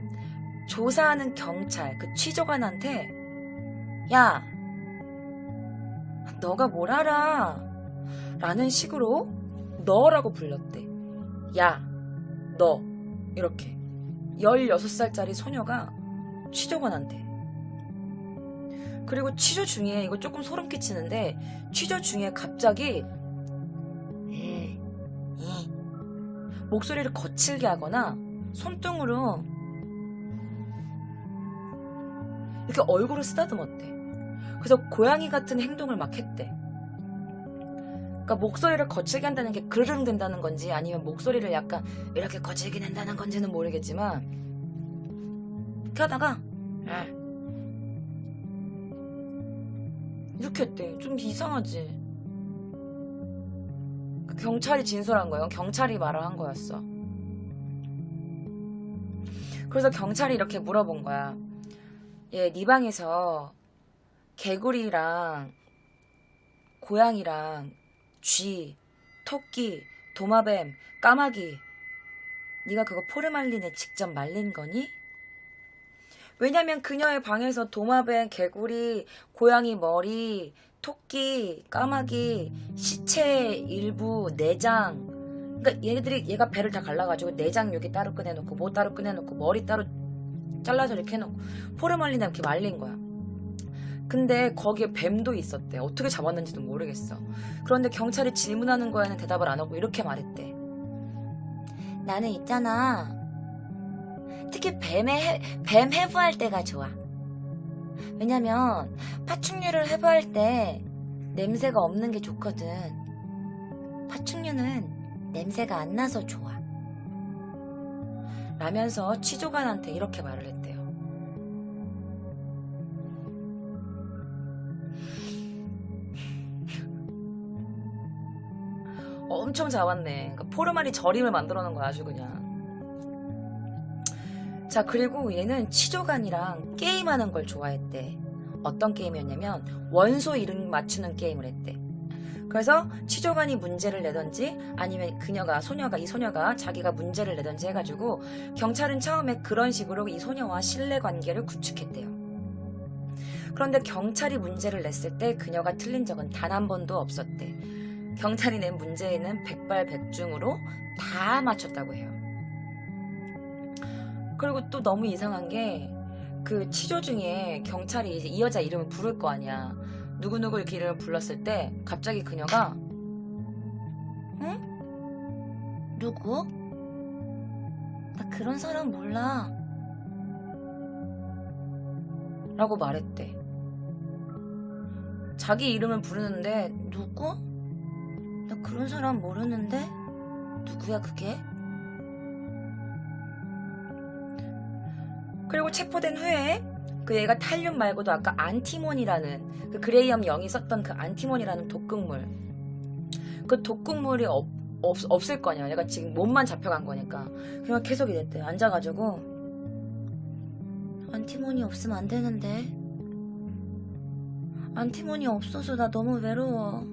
조사하는 경찰, 그 취조관한테 야, 너가 뭘 알아? 라는 식으로 너라고 불렀대. 야, 너. 이렇게 16살짜리 소녀가 취조관한테. 그리고 취조 중에, 이거 조금 소름 끼치는데, 취조 중에 갑자기 목소리를 거칠게 하거나 손등으로 이렇게 얼굴을 쓰다듬었대. 그래서 고양이 같은 행동을 막 했대. 그러니까 목소리를 거칠게 한다는 게 그르릉 된다는 건지 아니면 목소리를 약간 이렇게 거칠게 낸다는 건지는 모르겠지만 이렇게 하다가 이렇게 했대. 좀 이상하지. 경찰이 진술한 거예요. 경찰이 말을 한 거였어. 그래서 경찰이 이렇게 물어본 거야. 얘, 네 방에서 개구리랑 고양이랑 쥐, 토끼, 도마뱀, 까마귀 네가 그거 포르말린에 직접 말린 거니? 왜냐면 그녀의 방에서 도마뱀, 개구리, 고양이 머리, 토끼, 까마귀, 시체 일부, 내장. 그러니까 얘가 배를 다 갈라가지고 내장 여기 따로 꺼내놓고 뭐 따로 꺼내놓고 머리 따로 잘라서 이렇게 해놓고 포르말린에 이렇게 말린 거야. 근데 거기에 뱀도 있었대. 어떻게 잡았는지도 모르겠어. 그런데 경찰이 질문하는 거에는 대답을 안 하고 이렇게 말했대. 나는 있잖아. 특히 뱀 해부할 때가 좋아. 왜냐면 파충류를 해부할 때 냄새가 없는 게 좋거든. 파충류는 냄새가 안 나서 좋아. 라면서 취조관한테 이렇게 말을 했대요. 엄청 잡았네. 그러니까 포르말이 절임을 만들어 놓은 거야, 아주 그냥. 자, 그리고 얘는 취조관이랑 게임하는 걸 좋아했대. 어떤 게임이었냐면 원소 이름 맞추는 게임을 했대. 그래서 취조관이 문제를 내던지 아니면 이 소녀가 자기가 문제를 내던지 해가지고 경찰은 처음에 그런 식으로 이 소녀와 신뢰관계를 구축했대요. 그런데 경찰이 문제를 냈을 때 그녀가 틀린 적은 단 한 번도 없었대. 경찰이 낸 문제에는 백발백중으로 다 맞췄다고 해요. 그리고 또 너무 이상한 게 그 취조 중에 경찰이 이제 이 여자 이름을 부를 거 아니야. 누구누구 이렇게 이름을 불렀을 때 갑자기 그녀가 응? 누구? 나 그런 사람 몰라 라고 말했대. 자기 이름을 부르는데 누구? 나 그런 사람 모르는데? 누구야 그게? 그리고 체포된 후에 그 얘가 탈륨 말고도 아까 안티몬이라는 그 그레이엄 영이 썼던 그 안티몬이라는 독극물, 그 독극물이 없을 거냐. 얘가 지금 몸만 잡혀간 거니까. 그냥 계속 이랬대. 앉아가지고 안티몬이 없으면 안 되는데. 안티몬이 없어서 나 너무 외로워.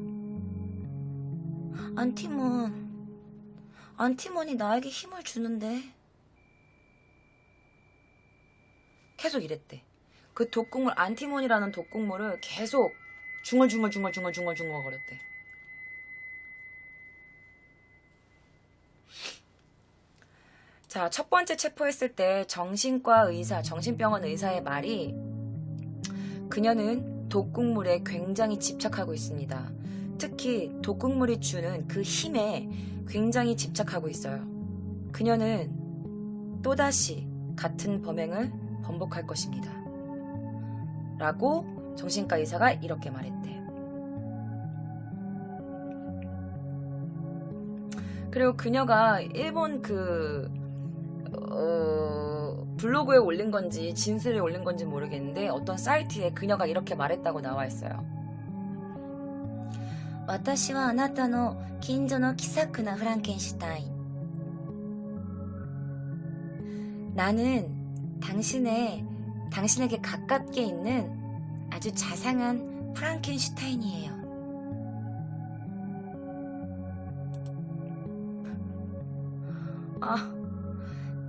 안티몬이 나에게 힘을 주는데. 계속 이랬대. 그 독극물 안티몬이라는 독극물을 계속 중얼중얼 거렸대. 자, 첫 번째 체포했을 때 정신병원 의사의 말이 그녀는 독극물에 굉장히 집착하고 있습니다. 특히 독극물이 주는 그 힘에 굉장히 집착하고 있어요. 그녀는 또다시 같은 범행을 번복할 것입니다. 라고 정신과 의사가 이렇게 말했대. 그리고 그녀가 일본 블로그에 올린 건지 진술에 올린 건지 모르겠는데 어떤 사이트에 그녀가 이렇게 말했다고 나와 있어요. 私はあなたの近所の気さくなフランケンシュタイン. 나는 당신에게 가깝게 있는 아주 자상한 프랑켄슈타인이에요. 아,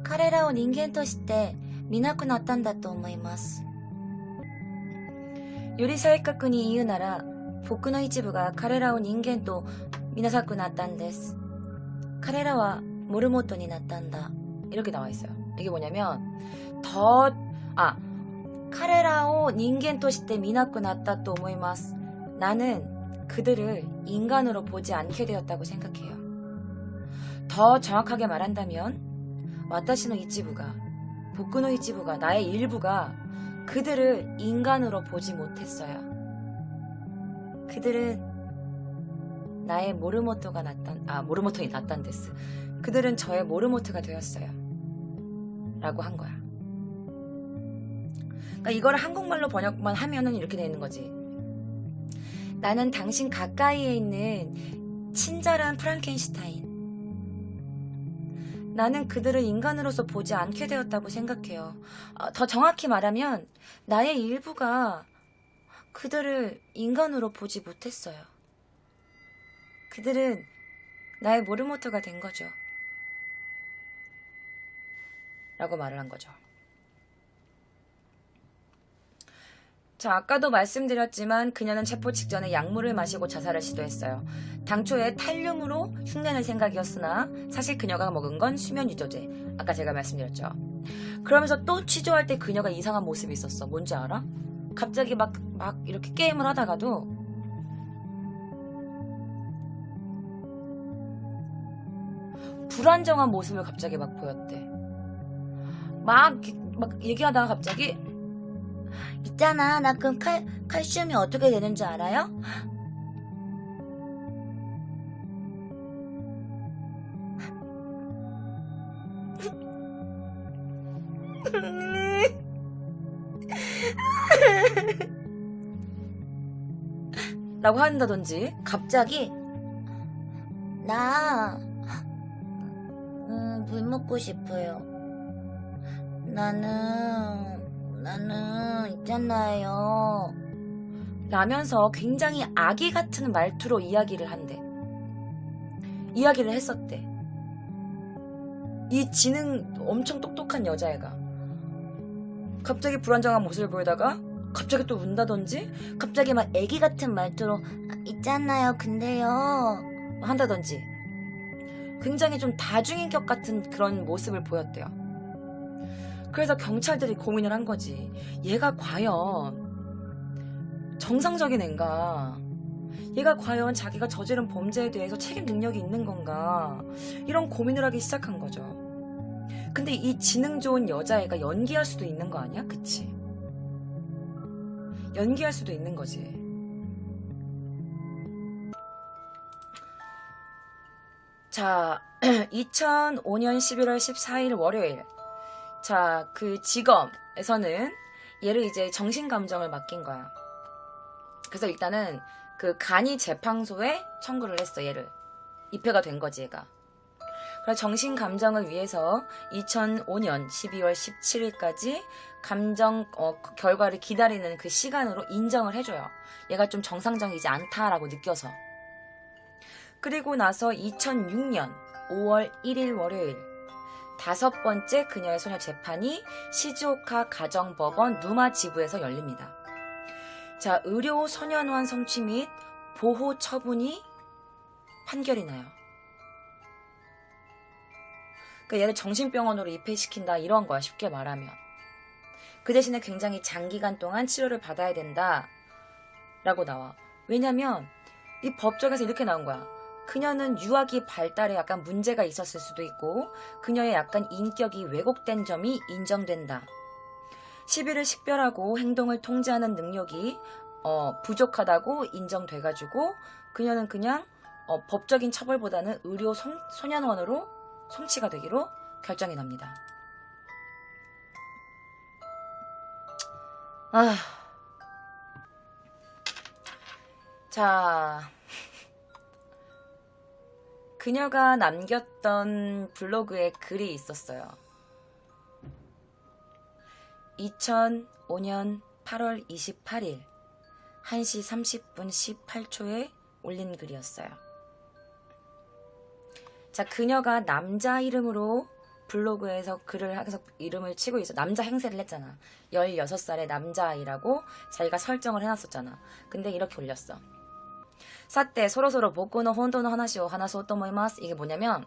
彼らを人間として見なくなったんだと思います。より正確に言うなら、僕の一部が彼らを人間と見なさくなったんです。彼らはモルモットになったんだ. 이렇게 나와 있어요. 이게 뭐냐면 彼らを人間として見なくなったと思います. 나는 그들을 인간으로 보지 않게 되었다고 생각해요. 더 정확하게 말한다면 私の一部が 僕の一部が 나의 일부가 그들을 인간으로 보지 못했어요. 그들은 나의 모르모토가 모르모토니 났단 데스. 그들은 저의 모르모토가 되었어요. 라고 한 거야. 그러니까 이거를 한국말로 번역만 하면은 이렇게 되는 거지. 나는 당신 가까이에 있는 친절한 프랑켄슈타인. 나는 그들을 인간으로서 보지 않게 되었다고 생각해요. 더 정확히 말하면 나의 일부가 그들을 인간으로 보지 못했어요. 그들은 나의 모르모토가 된 거죠. 라고 말을 한 거죠. 자, 아까도 말씀드렸지만 그녀는 체포 직전에 약물을 마시고 자살을 시도했어요. 당초에 탈륨으로 흉내낼 생각이었으나 사실 그녀가 먹은 건 수면 유도제. 아까 제가 말씀드렸죠. 그러면서 또 취조할 때 그녀가 이상한 모습이 있었어. 뭔지 알아? 갑자기 막 이렇게 게임을 하다가도 불안정한 모습을 갑자기 막 보였대. 막 얘기하다가 갑자기 있잖아, 나 그럼 칼슘이 어떻게 되는 줄 알아요? 라고 한다든지 갑자기 나 물 먹고 싶어요. 나는 있잖아요. 라면서 굉장히 아기 같은 말투로 이야기를 했었대. 이 지능 엄청 똑똑한 여자애가 갑자기 불안정한 모습을 보이다가 갑자기 또 운다든지 갑자기 막 애기 같은 말투로 있잖아요 근데요 한다든지 굉장히 좀 다중인격 같은 그런 모습을 보였대요. 그래서 경찰들이 고민을 한 거지. 얘가 과연 정상적인 앤가? 얘가 과연 자기가 저지른 범죄에 대해서 책임 능력이 있는 건가? 이런 고민을 하기 시작한 거죠. 근데 이 지능 좋은 여자애가 연기할 수도 있는 거 아니야? 그치? 연기할 수도 있는 거지. 자, 2005년 11월 14일 월요일. 자, 그 지검에서는 얘를 이제 정신감정을 맡긴 거야. 그래서 일단은 그 간이 재판소에 청구를 했어, 얘를. 입회가 된 거지, 얘가. 그래서 정신감정을 위해서 2005년 12월 17일까지 감정 결과를 기다리는 그 시간으로 인정을 해줘요. 얘가 좀 정상적이지 않다라고 느껴서. 그리고 나서 2006년 5월 1일 월요일 5번째 그녀의 소녀 재판이 시즈오카 가정법원 누마 지부에서 열립니다. 자, 의료 소년원 성취 및 보호 처분이 판결이 나요. 그러니까 얘를 정신병원으로 입회시킨다 이런 거야, 쉽게 말하면. 그 대신에 굉장히 장기간 동안 치료를 받아야 된다 라고 나와. 왜냐면 이 법정에서 이렇게 나온 거야. 그녀는 유아기 발달에 약간 문제가 있었을 수도 있고 그녀의 약간 인격이 왜곡된 점이 인정된다. 시비를 식별하고 행동을 통제하는 능력이 부족하다고 인정돼가지고 그녀는 그냥 법적인 처벌보다는 의료 소년원으로 송치가 되기로 결정이 납니다. 자, 그녀가 남겼던 블로그에 글이 있었어요. 2005년 8월 28일 1시 30분 18초에 올린 글이었어요. 자, 그녀가 남자 이름으로 블로그에서 글을 해서 이름을 치고 있어. 남자 행세를 했잖아. 16살의 남자아이라고 자기가 설정을 해놨었잖아. 근데 이렇게 올렸어. 사때 소로소로 보코노 혼도노 하나시오 하나소 또모이마스. 이게 뭐냐면,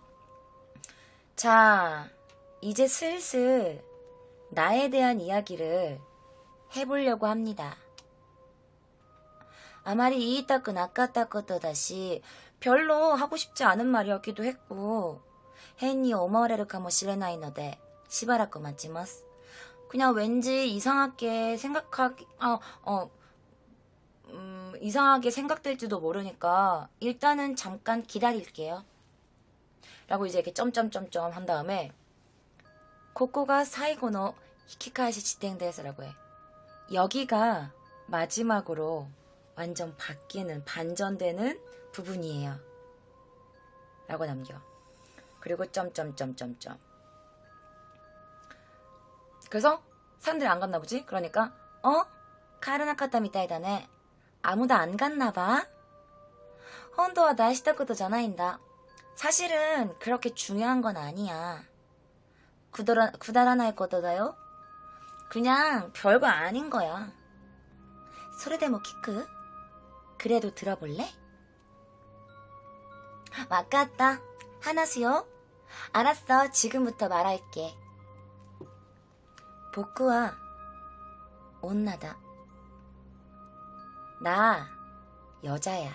자, 이제 슬슬 나에 대한 이야기를 해보려고 합니다. 아마리 이이타쿠 나카타 것도 다시 별로 하고 싶지 않은 말이었기도 했고, 変に思われるかもしれないのでしばらく待ちます. 그냥 왠지 이상하게 생각될지도 모르니까 일단은 잠깐 기다릴게요. 라고 이제 이렇게 점점점점 한 다음에 고코가 사이고노 히키카이시 지텐데스라고 해. 여기가 마지막으로 완전 바뀌는 반전되는 부분이에요. 라고 남겨. 그리고 점점점점점. 그래서 사람들이 안 갔나 보지? 그러니까 가르나카타 미타이다네. 아무도 안 갔나 봐. 혼도와 나시다ことじゃないんだ. 사실은 그렇게 중요한 건 아니야. 구다라나이 것도다요. 그냥 별거 아닌 거야. 소리대모 키크? 그래도 들어볼래? 와까다. 하나수요? 알았어. 지금부터 말할게. 보쿠와 온나다. 나 여자야.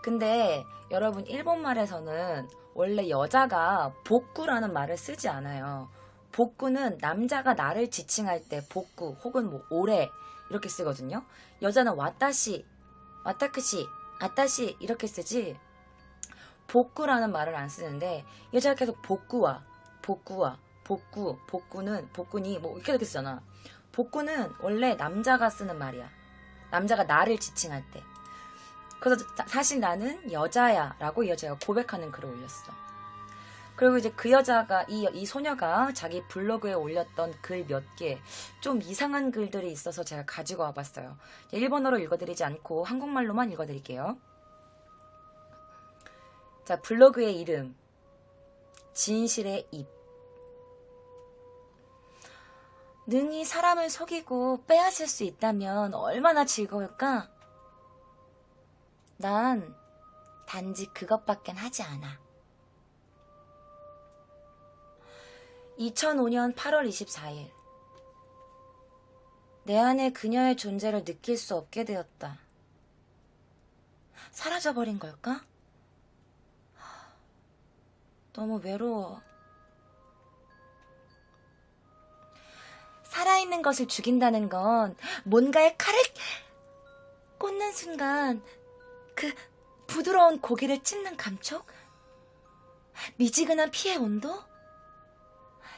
근데 여러분 일본말에서는 원래 여자가 복구라는 말을 쓰지 않아요. 복구는 남자가 나를 지칭할 때 복구 혹은 뭐 오래 이렇게 쓰거든요. 여자는 와타시, 와타크시, 아타시 이렇게 쓰지 복구라는 말을 안 쓰는데 여자가 계속 복구와 복구와 복구, 복구니 뭐 이렇게 쓰잖아. 복구는 원래 남자가 쓰는 말이야. 남자가 나를 지칭할 때. 그래서 사실 나는 여자야 라고 이 여자가 고백하는 글을 올렸어. 그리고 이제 그 여자가 이 소녀가 자기 블로그에 올렸던 글 몇 개 좀 이상한 글들이 있어서 제가 가지고 와봤어요. 일본어로 읽어드리지 않고 한국말로만 읽어드릴게요. 자, 블로그의 이름 진실의 입. 능히 사람을 속이고 빼앗을 수 있다면 얼마나 즐거울까? 난 단지 그것밖엔 하지 않아. 2005년 8월 24일. 내 안에 그녀의 존재를 느낄 수 없게 되었다. 사라져버린 걸까? 너무 외로워. 살아있는 것을 죽인다는 건 뭔가에 칼을 꽂는 순간 그 부드러운 고기를 찢는 감촉? 미지근한 피의 온도?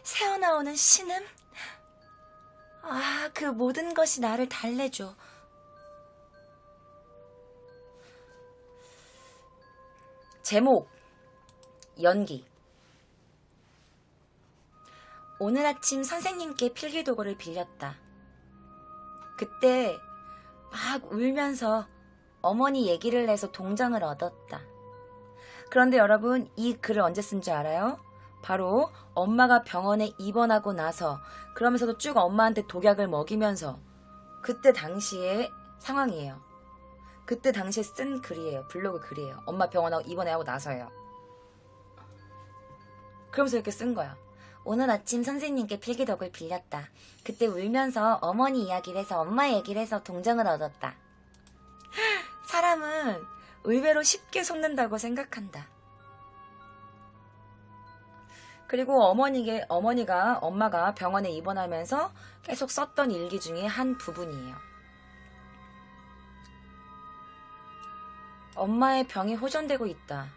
새어나오는 신음? 그 모든 것이 나를 달래줘. 제목 연기. 오늘 아침 선생님께 필기도구를 빌렸다. 그때 막 울면서 어머니 얘기를 해서 동정을 얻었다. 그런데 여러분 이 글을 언제 쓴 줄 알아요? 바로 엄마가 병원에 입원하고 나서 그러면서도 쭉 엄마한테 독약을 먹이면서 그때 당시의 상황이에요. 그때 당시에 쓴 글이에요. 블로그 글이에요. 엄마 병원하고 입원하고 나서예요. 그러면서 이렇게 쓴 거야. 오늘 아침 선생님께 필기독을 빌렸다. 그때 울면서 어머니 이야기를 해서 엄마 얘기를 해서 동정을 얻었다. 사람은 의외로 쉽게 속는다고 생각한다. 그리고 엄마가 병원에 입원하면서 계속 썼던 일기 중에 한 부분이에요. 엄마의 병이 호전되고 있다.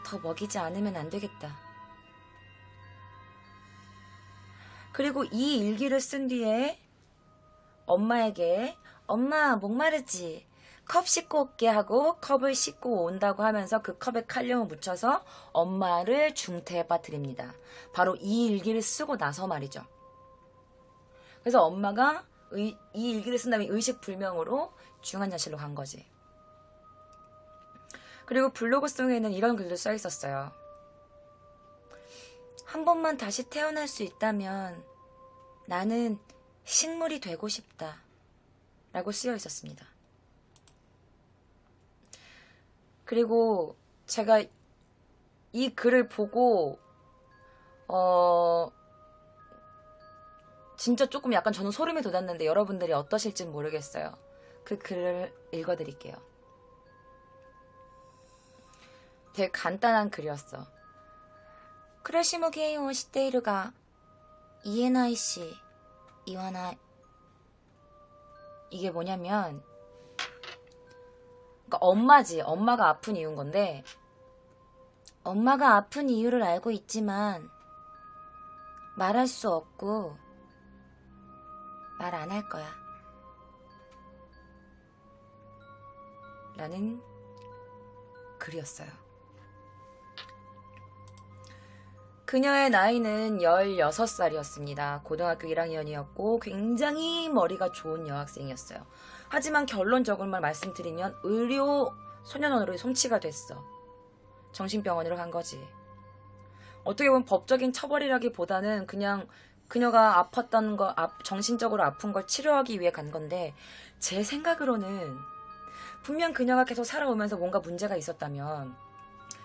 더 먹이지 않으면 안 되겠다. 그리고 이 일기를 쓴 뒤에 엄마에게 엄마 목마르지? 컵 씻고 올게 하고 컵을 씻고 온다고 하면서 그 컵에 칼륨을 묻혀서 엄마를 중태에 빠뜨립니다. 바로 이 일기를 쓰고 나서 말이죠. 그래서 엄마가 이 일기를 쓴 다음에 의식불명으로 중환자실로 간 거지. 그리고 블로그 속에는 이런 글도 써 있었어요. 한 번만 다시 태어날 수 있다면 나는 식물이 되고 싶다 라고 쓰여 있었습니다. 그리고 제가 이 글을 보고 진짜 조금 약간 저는 소름이 돋았는데 여러분들이 어떠실지 모르겠어요. 그 글을 읽어드릴게요. 되게 간단한 글이었어. 苦しむ原因を知っているが 이에나이씨 이와나 이게 뭐냐면 그러니까 엄마지. 엄마가 아픈 이유인 건데 엄마가 아픈 이유를 알고 있지만 말할 수 없고 말 안 할 거야. 라는 글이었어요. 그녀의 나이는 16살이었습니다. 고등학교 1학년이었고 굉장히 머리가 좋은 여학생이었어요. 하지만 결론적으로만 말씀드리면 의료 소년원으로 송치가 됐어. 정신병원으로 간 거지. 어떻게 보면 법적인 처벌이라기보다는 그냥 그녀가 아팠던 거, 정신적으로 아픈 걸 치료하기 위해 간 건데 제 생각으로는 분명 그녀가 계속 살아오면서 뭔가 문제가 있었다면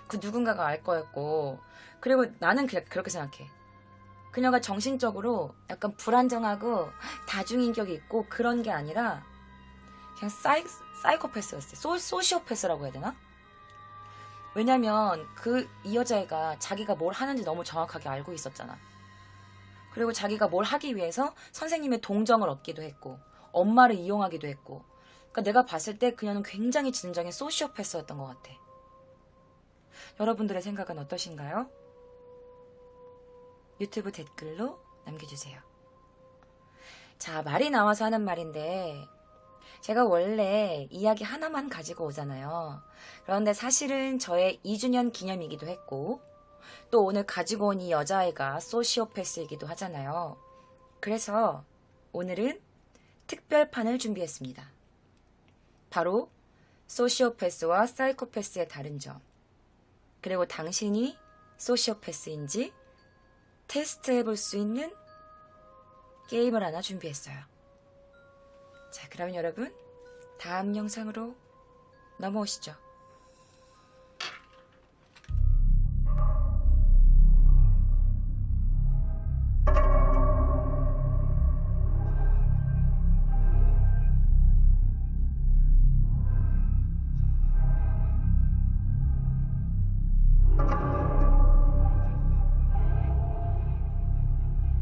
그 누군가가 알 거였고 그리고 나는 그렇게 생각해. 그녀가 정신적으로 약간 불안정하고 다중인격이 있고 그런 게 아니라 그냥 사이코패스였어요. 소시오패스라고 해야 되나? 왜냐면 이 여자애가 자기가 뭘 하는지 너무 정확하게 알고 있었잖아. 그리고 자기가 뭘 하기 위해서 선생님의 동정을 얻기도 했고 엄마를 이용하기도 했고 그러니까 내가 봤을 때 그녀는 굉장히 진정한 소시오패스였던 것 같아. 여러분들의 생각은 어떠신가요? 유튜브 댓글로 남겨주세요. 자, 말이 나와서 하는 말인데 제가 원래 이야기 하나만 가지고 오잖아요. 그런데 사실은 저의 2주년 기념이기도 했고 또 오늘 가지고 온 이 여자아이가 소시오패스이기도 하잖아요. 그래서 오늘은 특별판을 준비했습니다. 바로 소시오패스와 사이코패스의 다른 점 그리고 당신이 소시오패스인지 테스트해볼 수 있는 게임을 하나 준비했어요. 자, 그럼 여러분 다음 영상으로 넘어오시죠.